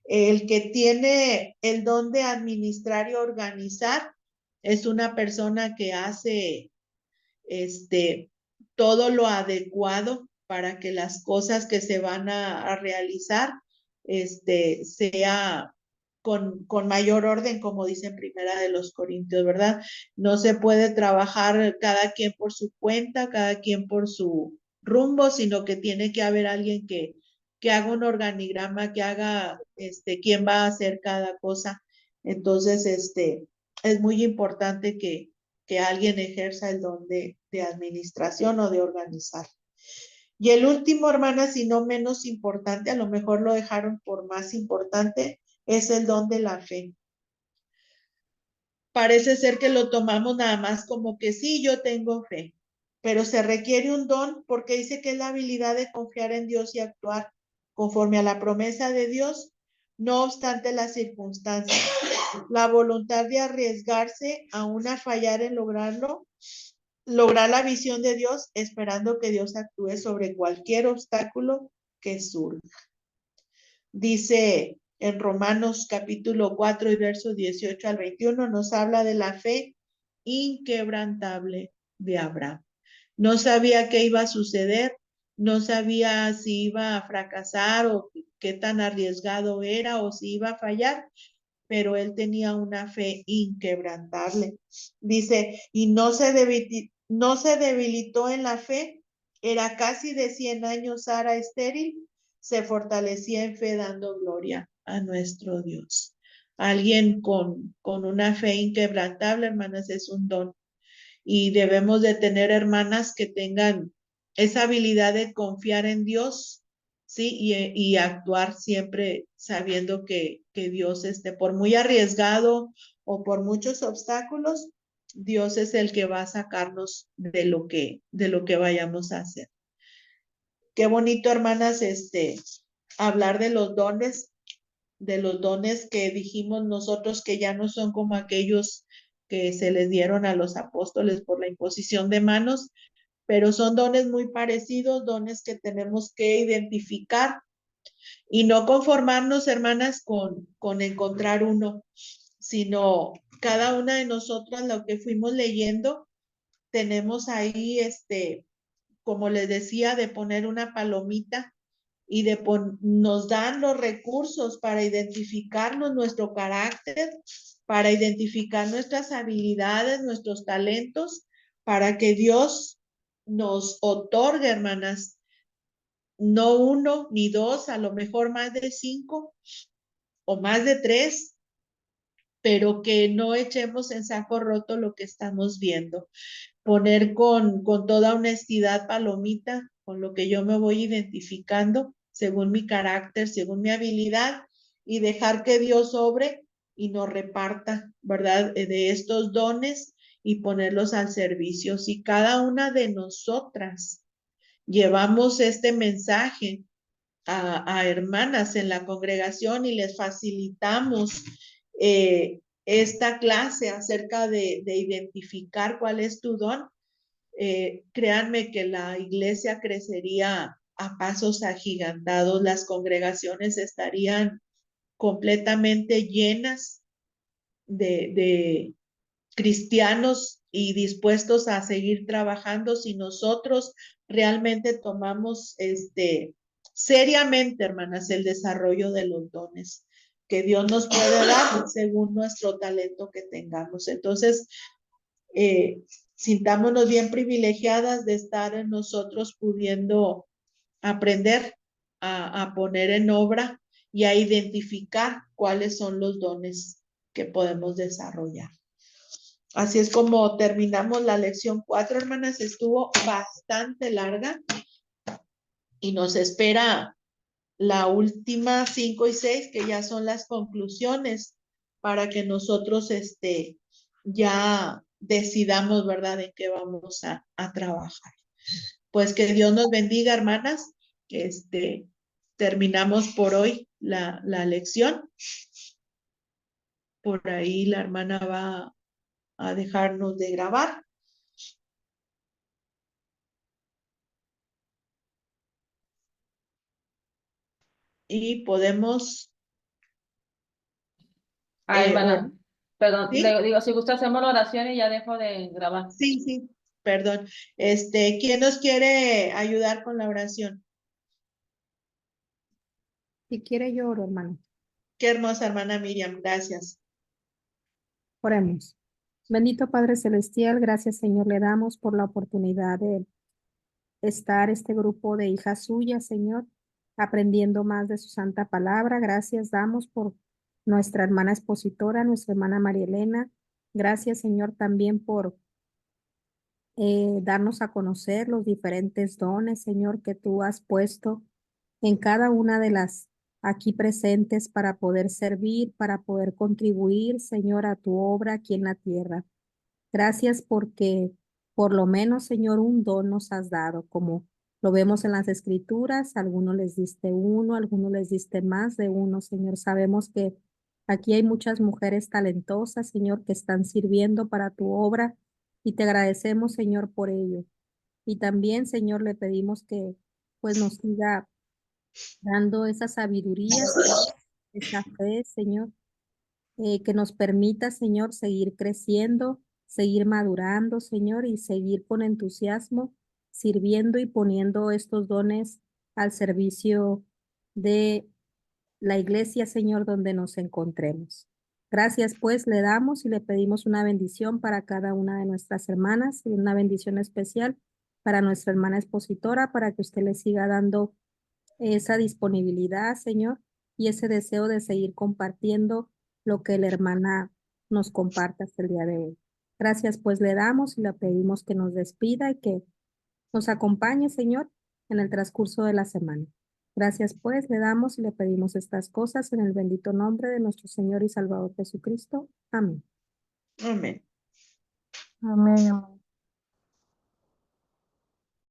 El que tiene el don de administrar y organizar es una persona que hace todo lo adecuado para que las cosas que se van a realizar sea con mayor orden, como dice en Primera de los Corintios, ¿verdad? No se puede trabajar cada quien por su cuenta, cada quien por su rumbo, sino que tiene que haber alguien que haga un organigrama, que haga quién va a hacer cada cosa. Entonces, es muy importante que alguien ejerza el don de administración o de organizar. Y el último, hermanas, y no menos importante, a lo mejor lo dejaron por más importante, es el don de la fe. Parece ser que lo tomamos nada más como que sí, yo tengo fe, pero se requiere un don porque dice que es la habilidad de confiar en Dios y actuar conforme a la promesa de Dios, no obstante las circunstancias. La voluntad de arriesgarse aún a fallar en lograrlo, lograr la visión de Dios, esperando que Dios actúe sobre cualquier obstáculo que surja. Dice en Romanos capítulo 4 y versos 18 al 21, nos habla de la fe inquebrantable de Abraham. No sabía qué iba a suceder, no sabía si iba a fracasar o qué tan arriesgado era o si iba a fallar, pero él tenía una fe inquebrantable. Dice, y no se debilitó en la fe, era casi de 100 años Sara estéril, se fortalecía en fe dando gloria a nuestro Dios. Alguien con una fe inquebrantable, hermanas, es un don. Y debemos de tener hermanas que tengan esa habilidad de confiar en Dios, ¿sí? Y actuar siempre sabiendo que Dios, por muy arriesgado o por muchos obstáculos, Dios es el que va a sacarnos de lo que vayamos a hacer. Qué bonito, hermanas, hablar de los dones que dijimos nosotros que ya no son como aquellos que se les dieron a los apóstoles por la imposición de manos, pero son dones muy parecidos, dones que tenemos que identificar y no conformarnos, hermanas, con encontrar uno, sino cada una de nosotras lo que fuimos leyendo, tenemos ahí, como les decía, de poner una palomita y nos dan los recursos para identificarnos nuestro carácter, para identificar nuestras habilidades, nuestros talentos, para que Dios nos otorgue, hermanas, no uno ni dos, a lo mejor más de 5 o más de 3, pero que no echemos en saco roto lo que estamos viendo. Poner con toda honestidad palomita, con lo que yo me voy identificando, según mi carácter, según mi habilidad, y dejar que Dios obre y nos reparta, ¿verdad? De estos dones y ponerlos al servicio. Si cada una de nosotras llevamos este mensaje a hermanas en la congregación y les facilitamos esta clase acerca de identificar cuál es tu don, créanme que la iglesia crecería a pasos agigantados, las congregaciones estarían completamente llenas de cristianos y dispuestos a seguir trabajando si nosotros realmente tomamos seriamente, hermanas, el desarrollo de los dones que Dios nos puede dar según nuestro talento que tengamos. Entonces, sintámonos bien privilegiadas de estar en nosotros pudiendo aprender a poner en obra y a identificar cuáles son los dones que podemos desarrollar. Así es como terminamos la lección 4, hermanas. Estuvo bastante larga y nos espera la última 5 y 6, que ya son las conclusiones para que nosotros ya decidamos, ¿verdad?, en qué vamos a trabajar. Pues que Dios nos bendiga, hermanas. Terminamos por hoy la lección. Por ahí la hermana va a dejarnos de grabar. Y podemos Hermana, perdón, ¿sí? digo, si gusta hacemos la oración y ya dejo de grabar. Sí, sí, perdón. ¿Quién nos quiere ayudar con la oración? Si quiere yo oro, hermano. Qué hermosa hermana Miriam, gracias. Oremos. Bendito Padre Celestial, gracias Señor le damos por la oportunidad de estar este grupo de hijas suyas, Señor, aprendiendo más de su santa palabra. Gracias damos por nuestra hermana expositora, nuestra hermana María Elena. Gracias Señor también por darnos a conocer los diferentes dones, Señor, que tú has puesto en cada una de las aquí presentes para poder servir, para poder contribuir, Señor, a tu obra aquí en la tierra. Gracias porque por lo menos, Señor, un don nos has dado, como lo vemos en las Escrituras. Algunos les diste uno, algunos les diste más de uno, Señor. Sabemos que aquí hay muchas mujeres talentosas, Señor, que están sirviendo para tu obra y te agradecemos, Señor, por ello. Y también, Señor, le pedimos que pues nos siga dando esa sabiduría, esa fe, Señor, que nos permita, Señor, seguir creciendo, seguir madurando, Señor, y seguir con entusiasmo, sirviendo y poniendo estos dones al servicio de la iglesia, Señor, donde nos encontremos. Gracias, pues, le damos y le pedimos una bendición para cada una de nuestras hermanas y una bendición especial para nuestra hermana expositora, para que usted le siga dando esa disponibilidad, Señor, y ese deseo de seguir compartiendo lo que la hermana nos comparte hasta el día de hoy. Gracias, pues le damos y le pedimos que nos despida y que nos acompañe, Señor, en el transcurso de la semana. Gracias, pues le damos y le pedimos estas cosas en el bendito nombre de nuestro Señor y Salvador Jesucristo. Amén. Amén. Amén, amén.